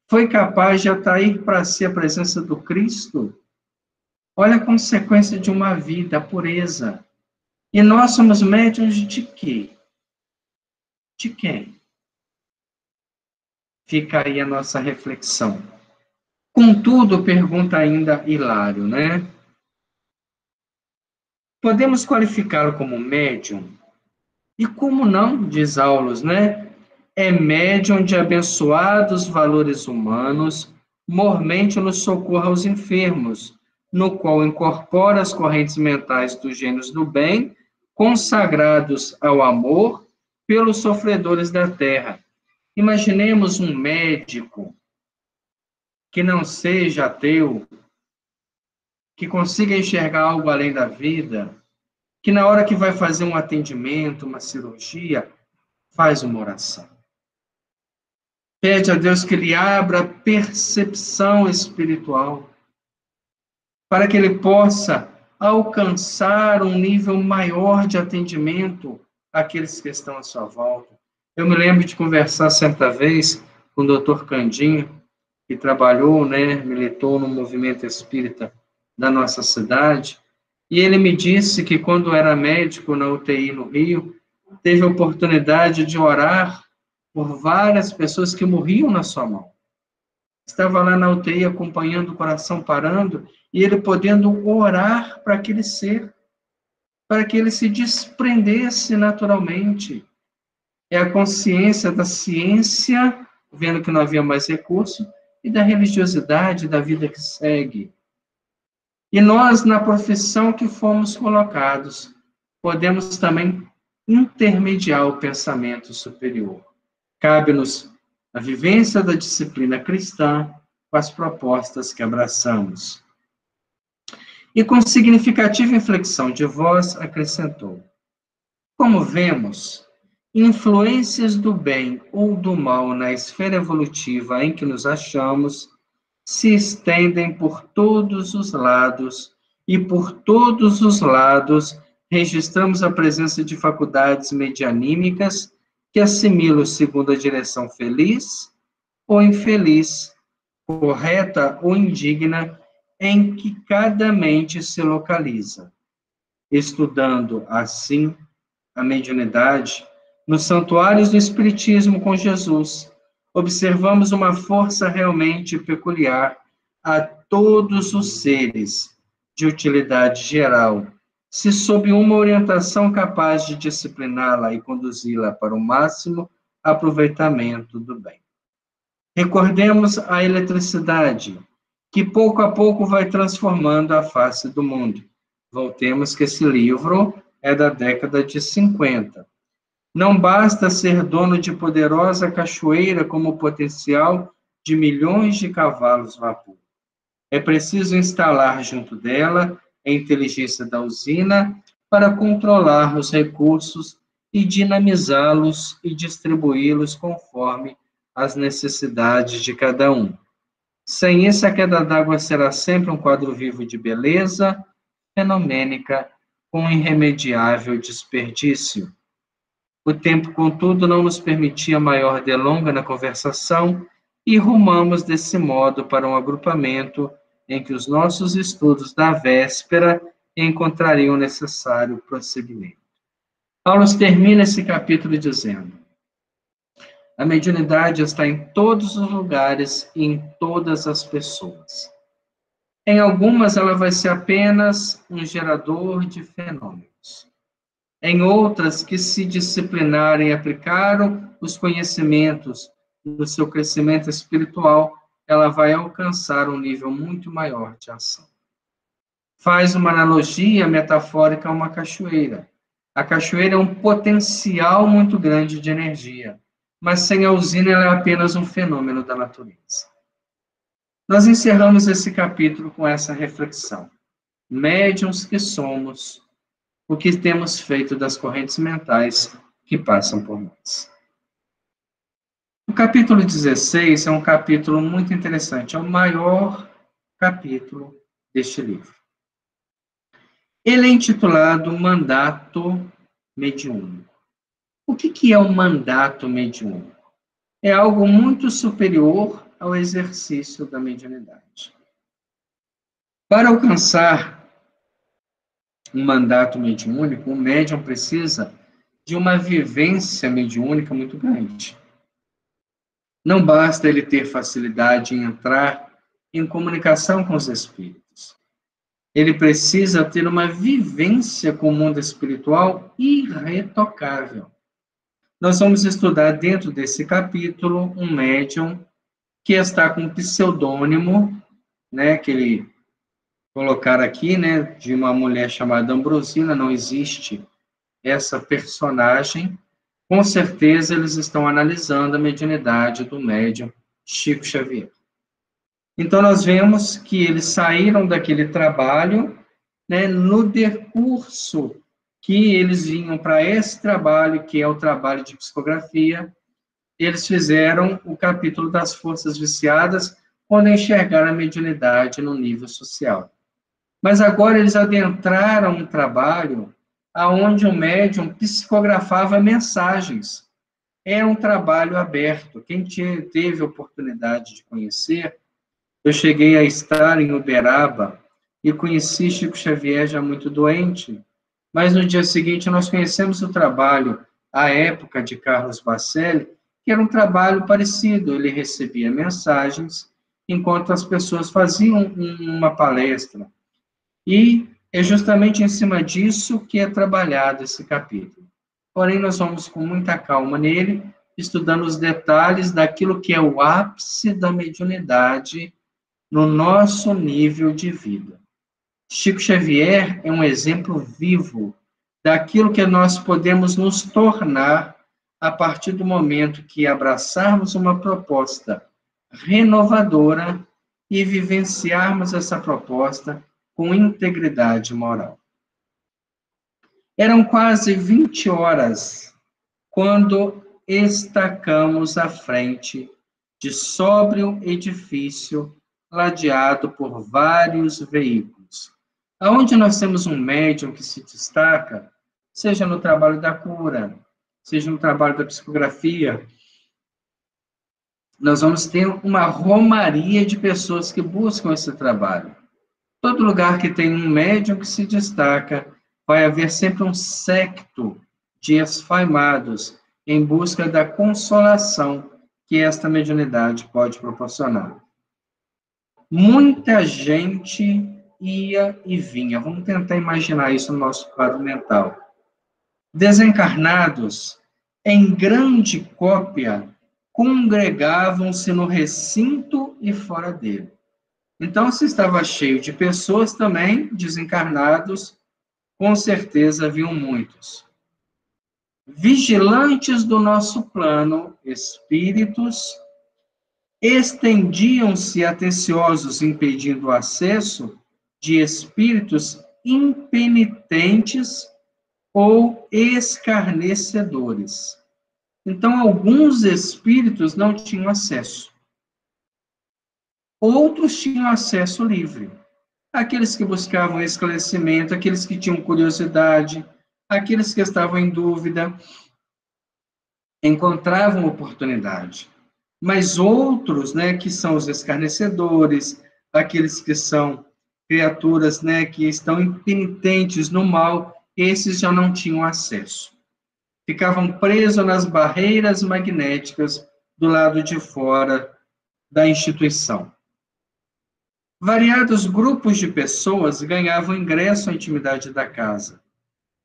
foi capaz de atrair para si a presença do Cristo, olha a consequência de uma vida, a pureza. E nós somos médiuns de quê? De quem? Fica aí a nossa reflexão. Contudo, pergunta ainda Hilário, né? Podemos qualificá-lo como médium? E como não, diz Aulus, né? É médium de abençoados valores humanos, mormente no socorro aos enfermos, no qual incorpora as correntes mentais dos gênios do bem, consagrados ao amor pelos sofredores da terra. Imaginemos um médico que não seja ateu, que consiga enxergar algo além da vida, que na hora que vai fazer um atendimento, uma cirurgia, faz uma oração. Pede a Deus que lhe abra a percepção espiritual, para que ele possa alcançar um nível maior de atendimento àqueles que estão à sua volta. Eu me lembro de conversar certa vez com o Dr. Candinho, que trabalhou, né, militou no movimento espírita da nossa cidade, e ele me disse que quando era médico na UTI no Rio, teve a oportunidade de orar por várias pessoas que morriam na sua mão. Estava lá na UTI acompanhando o coração parando e ele podendo orar para aquele ser, para que ele se desprendesse naturalmente. É a consciência da ciência, vendo que não havia mais recurso, e da religiosidade, da vida que segue. E nós, na profissão que fomos colocados, podemos também intermediar o pensamento superior. Cabe-nos a vivência da disciplina cristã com as propostas que abraçamos. E com significativa inflexão de voz, acrescentou: como vemos, influências do bem ou do mal na esfera evolutiva em que nos achamos se estendem por todos os lados, e por todos os lados registramos a presença de faculdades medianímicas que assimilam segundo a direção feliz ou infeliz, correta ou indigna, em que cada mente se localiza. Estudando, assim, a mediunidade, nos santuários do Espiritismo com Jesus, observamos uma força realmente peculiar a todos os seres, de utilidade geral, se sob uma orientação capaz de discipliná-la e conduzi-la para o máximo aproveitamento do bem. Recordemos a eletricidade, que pouco a pouco vai transformando a face do mundo. Voltemos que esse livro é da década de 50. Não basta ser dono de poderosa cachoeira como potencial de milhões de cavalos vapor. É preciso instalar junto dela a inteligência da usina para controlar os recursos e dinamizá-los e distribuí-los conforme as necessidades de cada um. Sem isso, a queda d'água será sempre um quadro vivo de beleza fenomênica com irremediável desperdício. O tempo, contudo, não nos permitia maior delonga na conversação e rumamos desse modo para um agrupamento em que os nossos estudos da véspera encontrariam necessário prosseguimento. Paulo termina esse capítulo dizendo: a mediunidade está em todos os lugares e em todas as pessoas. Em algumas, ela vai ser apenas um gerador de fenômenos. Em outras, que se disciplinarem e aplicaram os conhecimentos no seu crescimento espiritual, ela vai alcançar um nível muito maior de ação. Faz uma analogia metafórica a uma cachoeira. A cachoeira é um potencial muito grande de energia, mas sem a usina ela é apenas um fenômeno da natureza. Nós encerramos esse capítulo com essa reflexão. Médiuns que somos, o que temos feito das correntes mentais que passam por nós. O capítulo 16 é um capítulo muito interessante, é o maior capítulo deste livro. Ele é intitulado Mandato Mediúnico. O que é o mandato mediúnico? É algo muito superior ao exercício da mediunidade. Para alcançar um mandato mediúnico, o médium precisa de uma vivência mediúnica muito grande. Não basta ele ter facilidade em entrar em comunicação com os espíritos. Ele precisa ter uma vivência com o mundo espiritual irretocável. Nós vamos estudar dentro desse capítulo um médium que está com um pseudônimo, né, que ele colocar aqui, né, de uma mulher chamada Ambrosina, não existe essa personagem. Com certeza eles estão analisando a mediunidade do médium Chico Xavier. Então nós vemos que eles saíram daquele trabalho, né, no decurso que eles vinham para esse trabalho, que é o trabalho de psicografia, eles fizeram o capítulo das forças viciadas, quando enxergaram a mediunidade no nível social. Mas agora eles adentraram um trabalho aonde o médium psicografava mensagens. Era um trabalho aberto. Quem teve a oportunidade de conhecer, eu cheguei a estar em Uberaba e conheci Chico Xavier já muito doente, mas no dia seguinte nós conhecemos o trabalho, à época de Carlos Bacelli, que era um trabalho parecido. Ele recebia mensagens enquanto as pessoas faziam uma palestra. E é justamente em cima disso que é trabalhado esse capítulo. Porém, nós vamos com muita calma nele, estudando os detalhes daquilo que é o ápice da mediunidade no nosso nível de vida. Chico Xavier é um exemplo vivo daquilo que nós podemos nos tornar a partir do momento que abraçarmos uma proposta renovadora e vivenciarmos essa proposta com integridade moral. Eram quase 20 horas quando estacamos à frente de sóbrio edifício ladeado por vários veículos. Aonde nós temos um médium que se destaca, seja no trabalho da cura, seja no trabalho da psicografia, nós vamos ter uma romaria de pessoas que buscam esse trabalho. Todo lugar que tem um médium que se destaca, vai haver sempre um séquito de esfaimados em busca da consolação que esta mediunidade pode proporcionar. Muita gente ia e vinha. Vamos tentar imaginar isso no nosso quadro mental. Desencarnados, em grande cópia, congregavam-se no recinto e fora dele. Então, se estava cheio de pessoas também, desencarnados, com certeza haviam muitos. Vigilantes do nosso plano, espíritos, estendiam-se atenciosos, impedindo o acesso de espíritos impenitentes ou escarnecedores. Então, alguns espíritos não tinham acesso. Outros tinham acesso livre. Aqueles que buscavam esclarecimento, aqueles que tinham curiosidade, aqueles que estavam em dúvida, encontravam oportunidade. Mas outros, né, que são os escarnecedores, aqueles que são criaturas, né, que estão impenitentes no mal, esses já não tinham acesso. Ficavam presos nas barreiras magnéticas do lado de fora da instituição. Variados grupos de pessoas ganhavam ingresso à intimidade da casa,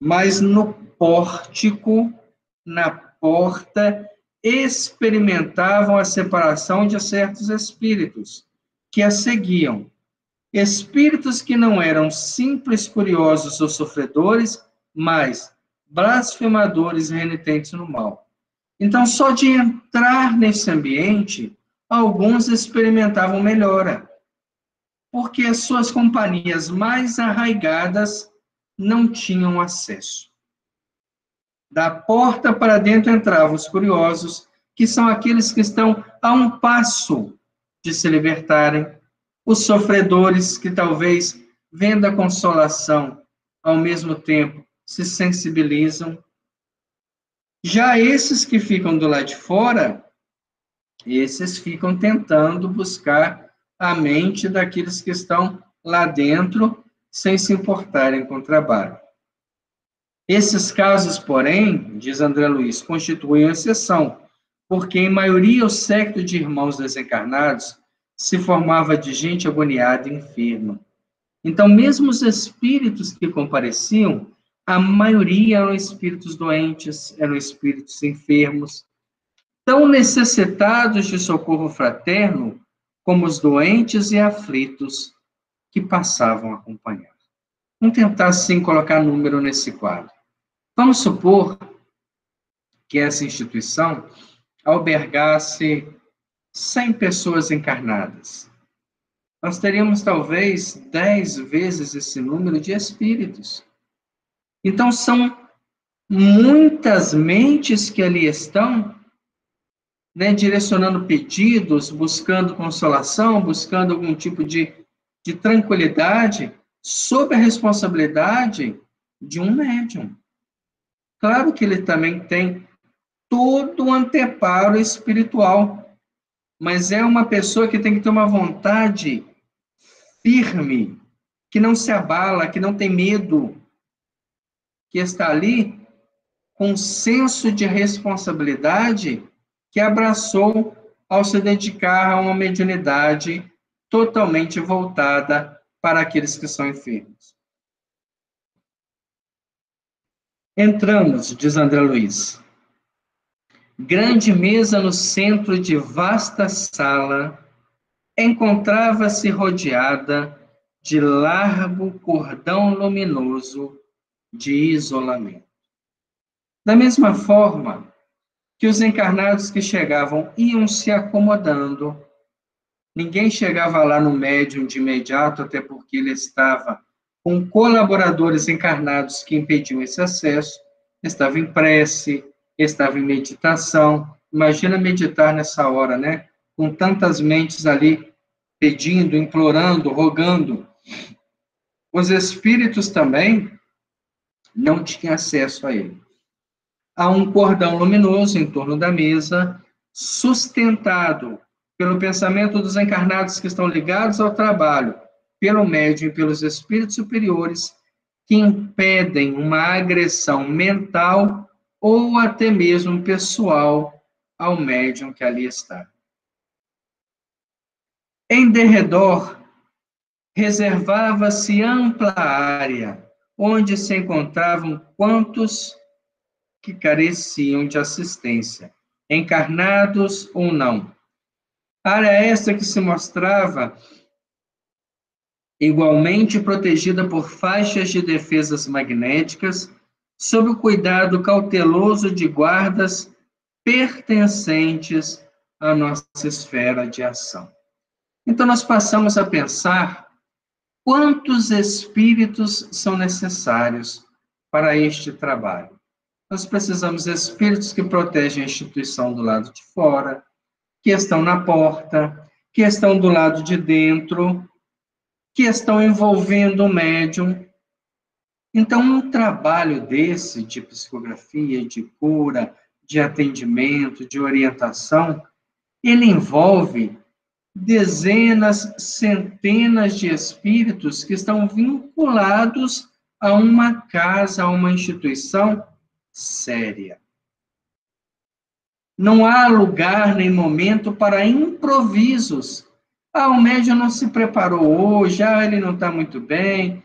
mas no pórtico, na porta, experimentavam a separação de certos espíritos que a seguiam. Espíritos que não eram simples curiosos ou sofredores, mas blasfemadores e renitentes no mal. Então, só de entrar nesse ambiente, alguns experimentavam melhora, porque as suas companhias mais arraigadas não tinham acesso. Da porta para dentro entravam os curiosos, que são aqueles que estão a um passo de se libertarem, os sofredores que talvez, vendo a consolação, ao mesmo tempo se sensibilizam. Já esses que ficam do lado de fora, esses ficam tentando buscar a mente daqueles que estão lá dentro sem se importarem com o trabalho. Esses casos, porém, diz André Luiz, constituem exceção, porque, em maioria, o séquito de irmãos desencarnados se formava de gente agoniada e enferma. Então, mesmo os espíritos que compareciam, a maioria eram espíritos doentes, eram espíritos enfermos, tão necessitados de socorro fraterno como os doentes e aflitos que passavam a acompanhar. Vamos tentar, assim, colocar número nesse quadro. Vamos supor que essa instituição albergasse 100 pessoas encarnadas. Nós teríamos, talvez, 10 vezes esse número de espíritos. Então, são muitas mentes que ali estão, né, direcionando pedidos, buscando consolação, buscando algum tipo de tranquilidade, sob a responsabilidade de um médium. Claro que ele também tem todo o anteparo espiritual, mas é uma pessoa que tem que ter uma vontade firme, que não se abala, que não tem medo, que está ali com um senso de responsabilidade que abraçou ao se dedicar a uma mediunidade totalmente voltada para aqueles que são enfermos. Entramos, diz André Luiz. Grande mesa no centro de vasta sala encontrava-se rodeada de largo cordão luminoso de isolamento. Da mesma forma que os encarnados que chegavam iam se acomodando, ninguém chegava lá no médium de imediato, até porque ele estava com colaboradores encarnados que impediam esse acesso, estava em prece, estava em meditação. Imagina meditar nessa hora, né? Com tantas mentes ali pedindo, implorando, rogando. Os espíritos também não tinham acesso a ele. Há um cordão luminoso em torno da mesa, sustentado pelo pensamento dos encarnados que estão ligados ao trabalho, pelo médium e pelos espíritos superiores, que impedem uma agressão mental ou até mesmo pessoal ao médium que ali está. Em derredor, reservava-se ampla área, onde se encontravam quantos que careciam de assistência, encarnados ou não. Área esta que se mostrava igualmente protegida por faixas de defesas magnéticas, sob o cuidado cauteloso de guardas pertencentes à nossa esfera de ação. Então, nós passamos a pensar quantos espíritos são necessários para este trabalho. Nós precisamos de espíritos que protegem a instituição do lado de fora, que estão na porta, que estão do lado de dentro, que estão envolvendo o médium. Então, um trabalho desse, de psicografia, de cura, de atendimento, de orientação, ele envolve dezenas, centenas de espíritos que estão vinculados a uma casa, a uma instituição séria. Não há lugar nem momento para improvisos. O médium não se preparou hoje, ele não está muito bem,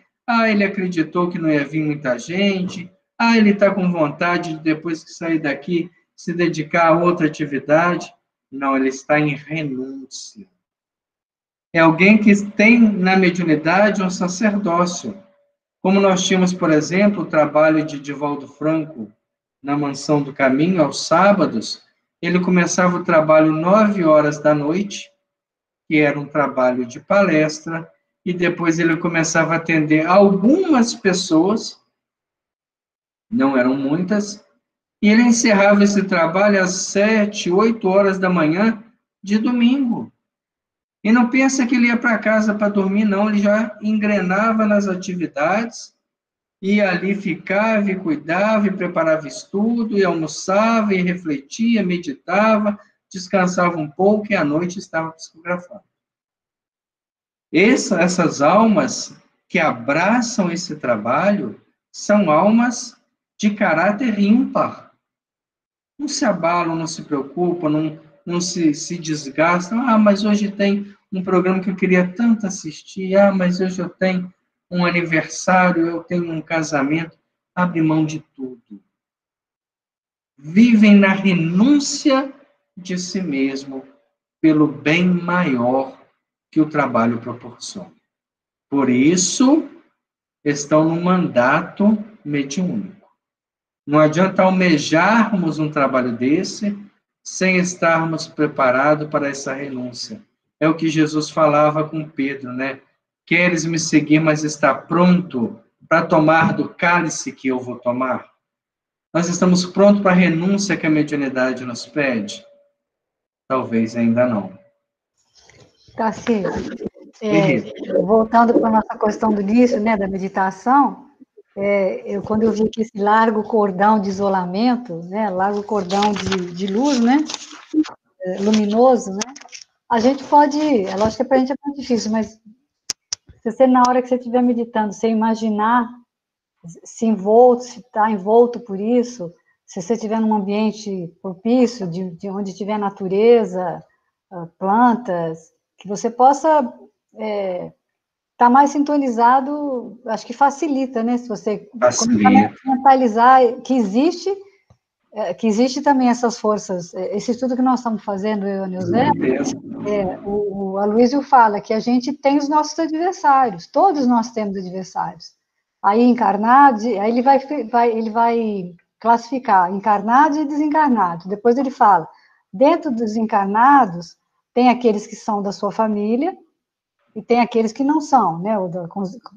ele acreditou que não ia vir muita gente, ele está com vontade de, depois que sair daqui, se dedicar a outra atividade. Não, ele está em renúncia. É alguém que tem na mediunidade um sacerdócio. Como nós tínhamos, por exemplo, o trabalho de Divaldo Franco na Mansão do Caminho, aos sábados, ele começava o trabalho 9h da noite, que era um trabalho de palestra, e depois ele começava a atender algumas pessoas, não eram muitas, e ele encerrava esse trabalho às 7, 8h da manhã de domingo. E não pensa que ele ia para casa para dormir, não, ele já engrenava nas atividades, e ali ficava, e cuidava, e preparava estudo, e almoçava, e refletia, meditava, descansava um pouco, e à noite estava psicografando. Essas almas que abraçam esse trabalho são almas de caráter ímpar. Não se abalam, não se preocupam, não se desgastam. Ah, mas hoje tem um programa que eu queria tanto assistir. Ah, mas hoje eu tenho um aniversário, eu tenho um casamento. Abre mão de tudo. Vivem na renúncia de si mesmo pelo bem maior que o trabalho proporciona. Por isso, estão no mandato mediúnico. Não adianta almejarmos um trabalho desse sem estarmos preparados para essa renúncia. É o que Jesus falava com Pedro, né? Queres me seguir, mas está pronto para tomar do cálice que eu vou tomar? Nós estamos prontos para a renúncia que a mediunidade nos pede? Talvez ainda não. Tarcísio, voltando para a nossa questão do início, né, da meditação, quando eu vi aqui esse largo cordão de isolamento, né, largo cordão de luz, né, luminoso, né, a gente pode, é lógico que para a gente é muito difícil, mas se você, na hora que você estiver meditando, você imaginar se está envolto por isso, se você estiver num ambiente propício, de onde tiver natureza, plantas, que você possa estar mais sintonizado, acho que facilita, né? Se você começar a mentalizar que existe também essas forças. Esse estudo que nós estamos fazendo, eu e a Neuza, o Aloysio fala que a gente tem os nossos adversários, todos nós temos adversários. Aí encarnados, aí ele vai classificar encarnados e desencarnados. Depois ele fala, dentro dos encarnados, tem aqueles que são da sua família, e tem aqueles que não são, né,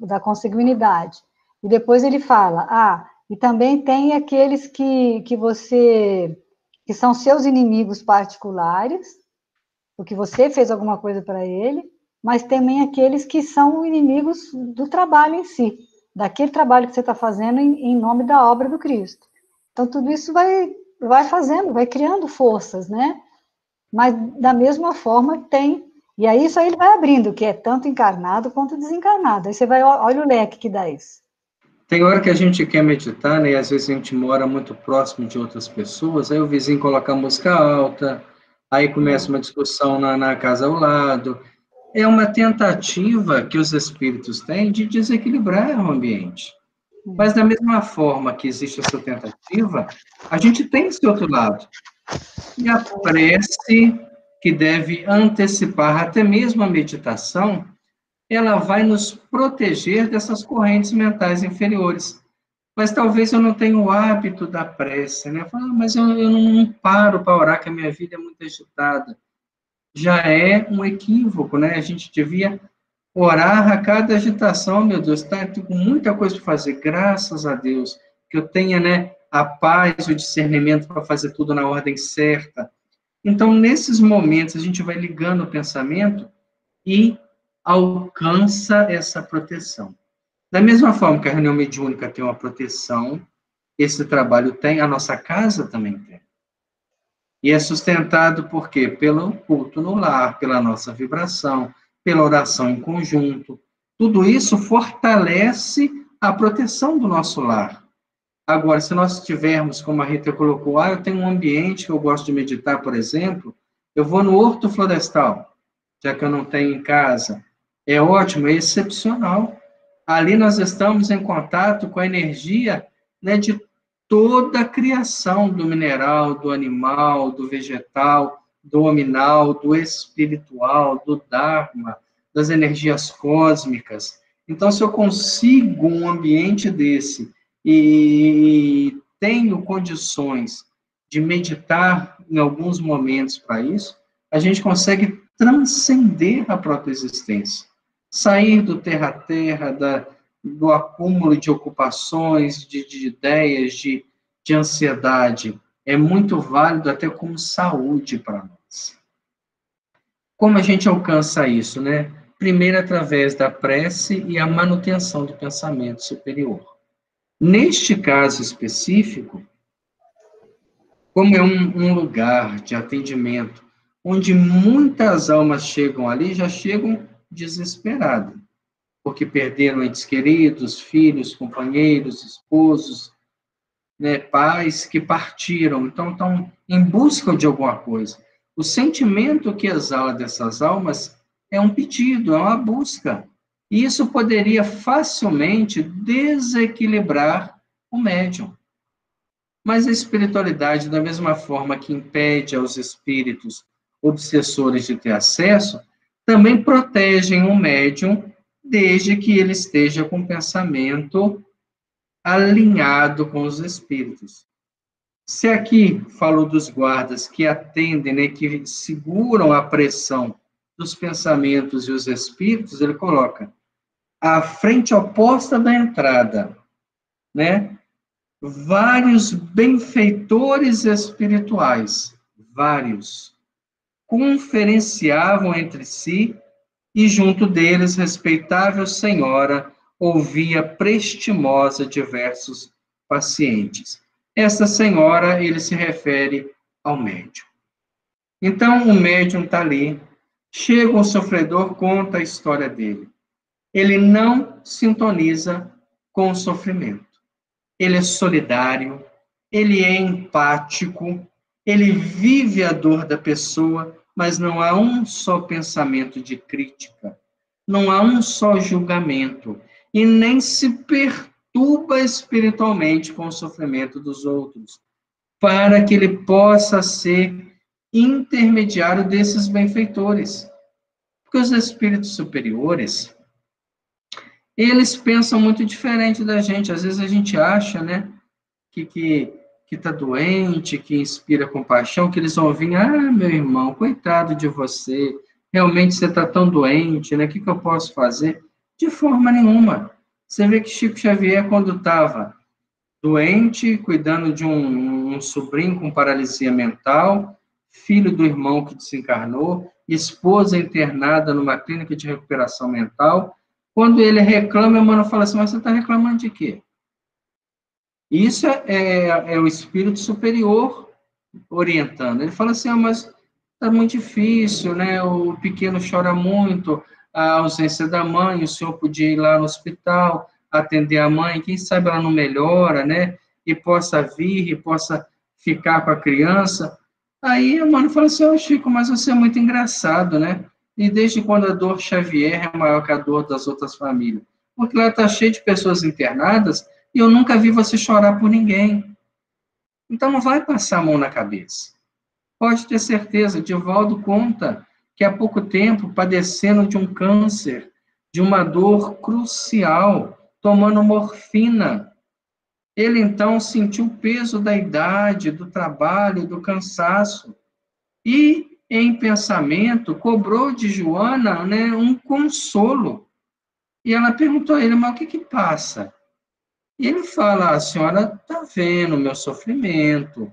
da consanguinidade. E depois ele fala, e também tem aqueles que são seus inimigos particulares, porque você fez alguma coisa para ele, mas também aqueles que são inimigos do trabalho em si, daquele trabalho que você está fazendo em nome da obra do Cristo. Então, tudo isso vai fazendo, vai criando forças, né? Mas, da mesma forma, tem... E aí, isso aí ele vai abrindo, que é tanto encarnado quanto desencarnado. Aí você vai, olha o leque que dá isso. Tem hora que a gente quer meditar, né? E às vezes a gente mora muito próximo de outras pessoas, aí o vizinho coloca a música alta, aí começa uma discussão na casa ao lado. É uma tentativa que os espíritos têm de desequilibrar o ambiente. Mas, da mesma forma que existe essa tentativa, a gente tem esse outro lado. E a prece, que deve antecipar até mesmo a meditação, ela vai nos proteger dessas correntes mentais inferiores. Mas talvez eu não tenha o hábito da prece, né? Mas eu não paro para orar, que a minha vida é muito agitada. Já é um equívoco, né? A gente devia orar a cada agitação, meu Deus, tá com muita coisa para fazer, graças a Deus, que eu tenha, né, a paz, o discernimento para fazer tudo na ordem certa. Então, nesses momentos, a gente vai ligando o pensamento e alcança essa proteção. Da mesma forma que a reunião mediúnica tem uma proteção, esse trabalho tem, a nossa casa também tem. E é sustentado por quê? Pelo culto no lar, pela nossa vibração, pela oração em conjunto. Tudo isso fortalece a proteção do nosso lar. Agora, se nós tivermos, como a Rita colocou, eu tenho um ambiente que eu gosto de meditar, por exemplo, eu vou no horto florestal, já que eu não tenho em casa. É ótimo, é excepcional. Ali nós estamos em contato com a energia, né, de toda a criação do mineral, do animal, do vegetal, do hominal, do espiritual, do Dharma, das energias cósmicas. Então, se eu consigo um ambiente desse e tenho condições de meditar em alguns momentos para isso, a gente consegue transcender a própria existência. Sair do terra-terra, do acúmulo de ocupações, de ideias, de ansiedade. É muito válido até como saúde para nós. Como a gente alcança isso, né? Primeiro, através da prece e a manutenção do pensamento superior. Neste caso específico, como é um lugar de atendimento onde muitas almas chegam ali, já chegam desesperadas. porque perderam entes queridos, filhos, companheiros, esposos, né, pais que partiram, então estão em busca de alguma coisa. O sentimento que exala dessas almas é um pedido, é uma busca. E isso poderia facilmente desequilibrar o médium. Mas a espiritualidade, da mesma forma que impede aos espíritos obsessores de ter acesso, também protegem o médium desde que ele esteja com o pensamento alinhado com os espíritos. Se aqui falou dos guardas que atendem, né, que seguram a pressão dos pensamentos e os espíritos, ele coloca à frente oposta da entrada, né, vários benfeitores espirituais, vários, conferenciavam entre si e junto deles, respeitável senhora, ouvia prestimosa diversos pacientes. Essa senhora, ele se refere ao médium. Então, o médium está ali, chega o sofredor, conta a história dele. Ele não sintoniza com o sofrimento. Ele é solidário, ele é empático, ele vive a dor da pessoa, mas não há um só pensamento de crítica, não há um só julgamento, e nem se perturba espiritualmente com o sofrimento dos outros, para que ele possa ser intermediário desses benfeitores. Porque os espíritos superiores, eles pensam muito diferente da gente. Às vezes a gente acha, né, que está doente, que inspira compaixão, que eles vão vir, meu irmão, coitado de você, realmente você está tão doente, né, o que eu posso fazer? De forma nenhuma. Você vê que Chico Xavier, quando estava doente, cuidando de um sobrinho com paralisia mental, filho do irmão que desencarnou, esposa internada numa clínica de recuperação mental, quando ele reclama, a Emmanuel fala assim, mas você está reclamando de quê? Isso é o espírito superior orientando. Ele fala assim, mas está muito difícil, né? O pequeno chora muito, a ausência da mãe, o senhor podia ir lá no hospital, atender a mãe, quem sabe ela não melhora, né? E possa vir, e possa ficar com a criança. Aí o mano fala assim, Chico, mas você é muito engraçado, né? E desde quando a dor Xavier é maior que a dor das outras famílias? Porque lá está cheio de pessoas internadas e eu nunca vi você chorar por ninguém. Então não vai passar a mão na cabeça. Pode ter certeza, Divaldo conta que há pouco tempo, padecendo de um câncer, de uma dor crucial, tomando morfina, ele então sentiu o peso da idade, do trabalho, do cansaço, e em pensamento cobrou de Joana, né, um consolo. E ela perguntou a ele, mas o que passa? E ele fala, a senhora está vendo o meu sofrimento,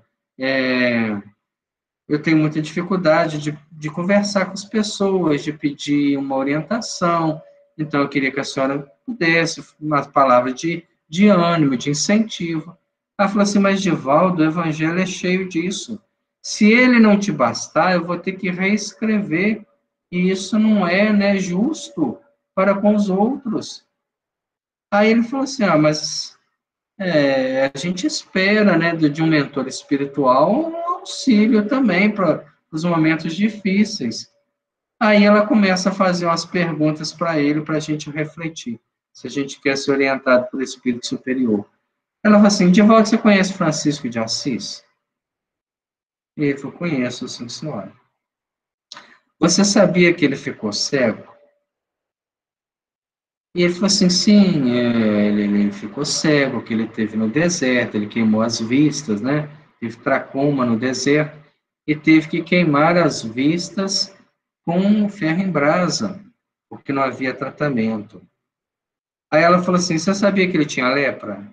eu tenho muita dificuldade de conversar com as pessoas, de pedir uma orientação, então eu queria que a senhora pudesse, uma palavra de ânimo, de incentivo. Ela falou assim, mas Divaldo, o evangelho é cheio disso. Se ele não te bastar, eu vou ter que reescrever, e isso não é, né, justo para com os outros. Aí ele falou assim, mas a gente espera, né, de um mentor espiritual um auxílio também para os momentos difíceis. Aí ela começa a fazer umas perguntas para ele, para a gente refletir, se a gente quer ser orientado pelo Espírito Superior. Ela fala assim, Divaldo, você conhece Francisco de Assis? E ele falou, conheço, sim, senhora. Você sabia que ele ficou cego? E ele falou assim, sim, ele ficou cego, que ele teve no deserto, ele queimou as vistas, né? Teve tracoma no deserto, e teve que queimar as vistas com ferro em brasa, porque não havia tratamento. Aí ela falou assim, você sabia que ele tinha lepra?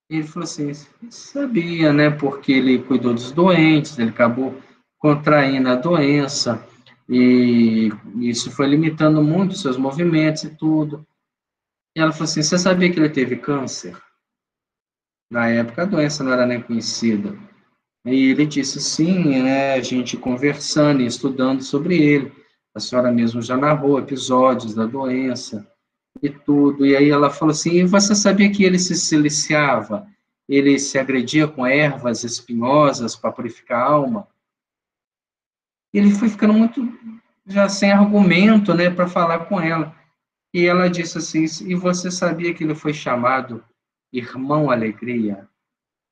E ele falou assim, sabia, né? Porque ele cuidou dos doentes, ele acabou contraindo a doença, e isso foi limitando muito os seus movimentos e tudo. E ela falou assim, você sabia que ele teve câncer? Na época a doença não era nem conhecida. E ele disse sim, né, a gente conversando e estudando sobre ele. A senhora mesmo já narrou episódios da doença e tudo. E aí ela falou assim, e você sabia que ele se siliciava? Ele se agredia com ervas espinhosas para purificar a alma? Ele foi ficando muito já sem argumento, né, para falar com ela. E ela disse assim, e você sabia que ele foi chamado Irmão Alegria?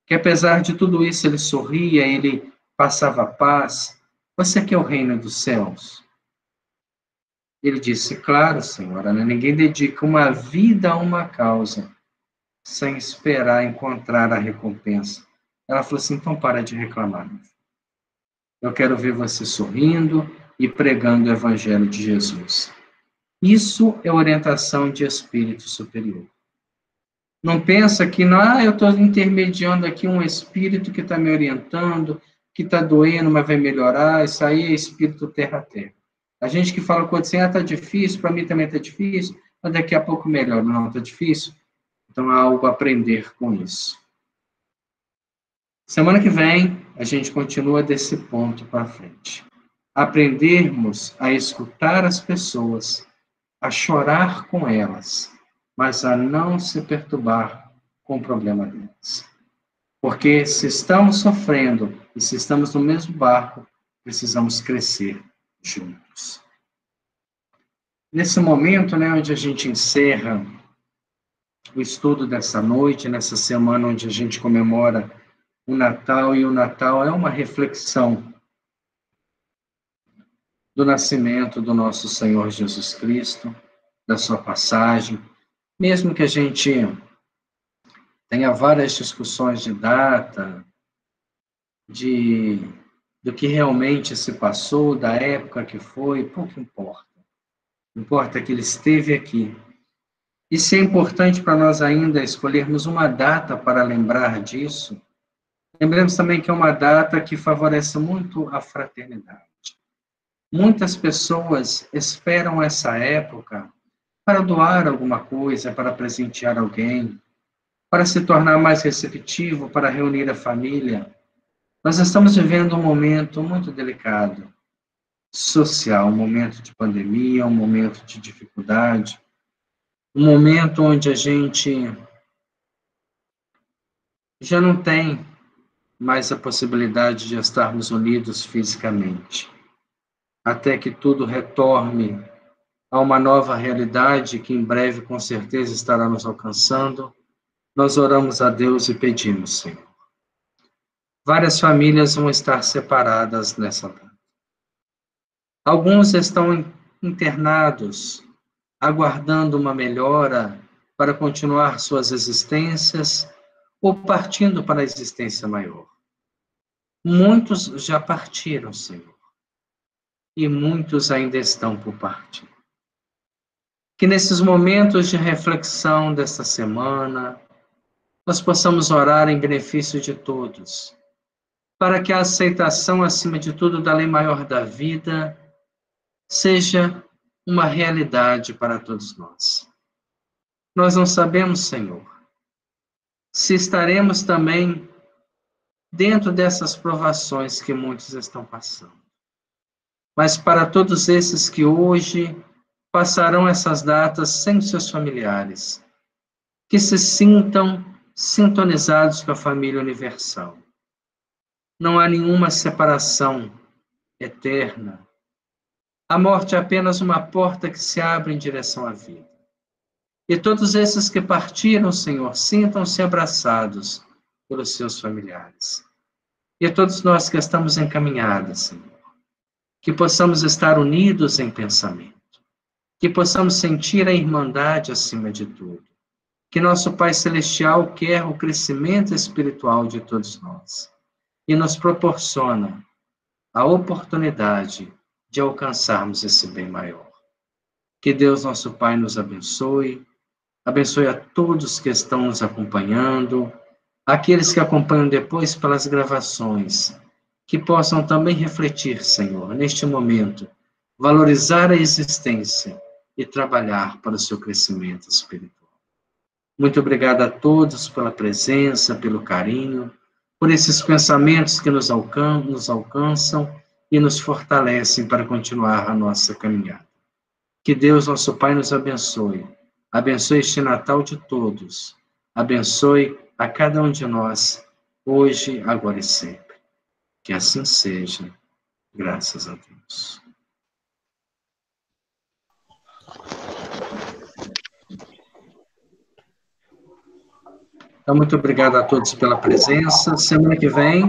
Que apesar de tudo isso ele sorria, ele passava paz. Você quer o reino dos céus? Ele disse, claro, senhora, né? Ninguém dedica uma vida a uma causa sem esperar encontrar a recompensa. Ela falou assim, então para de reclamar. Eu quero ver você sorrindo e pregando o evangelho de Jesus. Isso é orientação de espírito superior. Não pensa que, não, eu estou intermediando aqui um espírito que está me orientando, que está doendo, mas vai melhorar. Isso aí é espírito terra-terra. A gente que fala com o outro assim, está difícil, para mim também está difícil, mas daqui a pouco melhora. Não, está difícil. Então há algo a aprender com isso. Semana que vem, a gente continua desse ponto para frente. Aprendermos a escutar as pessoas, a chorar com elas, mas a não se perturbar com o problema delas. Porque se estamos sofrendo e se estamos no mesmo barco, precisamos crescer juntos. Nesse momento, né, onde a gente encerra o estudo dessa noite, nessa semana onde a gente comemora o Natal, e o Natal é uma reflexão do nascimento do nosso Senhor Jesus Cristo, da sua passagem, mesmo que a gente tenha várias discussões de data, do que realmente se passou, da época que foi, pouco importa. Importa que ele esteve aqui. E se é importante para nós ainda escolhermos uma data para lembrar disso, lembremos também que é uma data que favorece muito a fraternidade. Muitas pessoas esperam essa época para doar alguma coisa, para presentear alguém, para se tornar mais receptivo, para reunir a família. Nós estamos vivendo um momento muito delicado, social, um momento de pandemia, um momento de dificuldade, um momento onde a gente já não tem mais a possibilidade de estarmos unidos fisicamente, até que tudo retorne a uma nova realidade que em breve, com certeza, estará nos alcançando. Nós oramos a Deus e pedimos, Senhor. Várias famílias vão estar separadas nessa data. Alguns estão internados, aguardando uma melhora para continuar suas existências ou partindo para a existência maior. Muitos já partiram, Senhor, e muitos ainda estão por partir. Que nesses momentos de reflexão desta semana, nós possamos orar em benefício de todos, para que a aceitação, acima de tudo, da lei maior da vida, seja uma realidade para todos nós. Nós não sabemos, Senhor, se estaremos também dentro dessas provações que muitos estão passando. Mas para todos esses que hoje passarão essas datas sem seus familiares, que se sintam sintonizados com a família universal. Não há nenhuma separação eterna. A morte é apenas uma porta que se abre em direção à vida. E todos esses que partiram, Senhor, sintam-se abraçados pelos seus familiares. E todos nós que estamos encaminhados, Senhor, que possamos estar unidos em pensamento, que possamos sentir a irmandade acima de tudo, que nosso Pai Celestial quer o crescimento espiritual de todos nós e nos proporciona a oportunidade de alcançarmos esse bem maior. Que Deus, nosso Pai, nos abençoe, abençoe a todos que estão nos acompanhando, aqueles que acompanham depois pelas gravações, que possam também refletir, Senhor, neste momento, valorizar a existência e trabalhar para o seu crescimento espiritual. Muito obrigado a todos pela presença, pelo carinho, por esses pensamentos que nos alcançam e nos fortalecem para continuar a nossa caminhada. Que Deus, nosso Pai, nos abençoe. Abençoe este Natal de todos. Abençoe a cada um de nós, hoje, agora e sempre. Que assim seja. Graças a Deus. Então, muito obrigado a todos pela presença. Semana que vem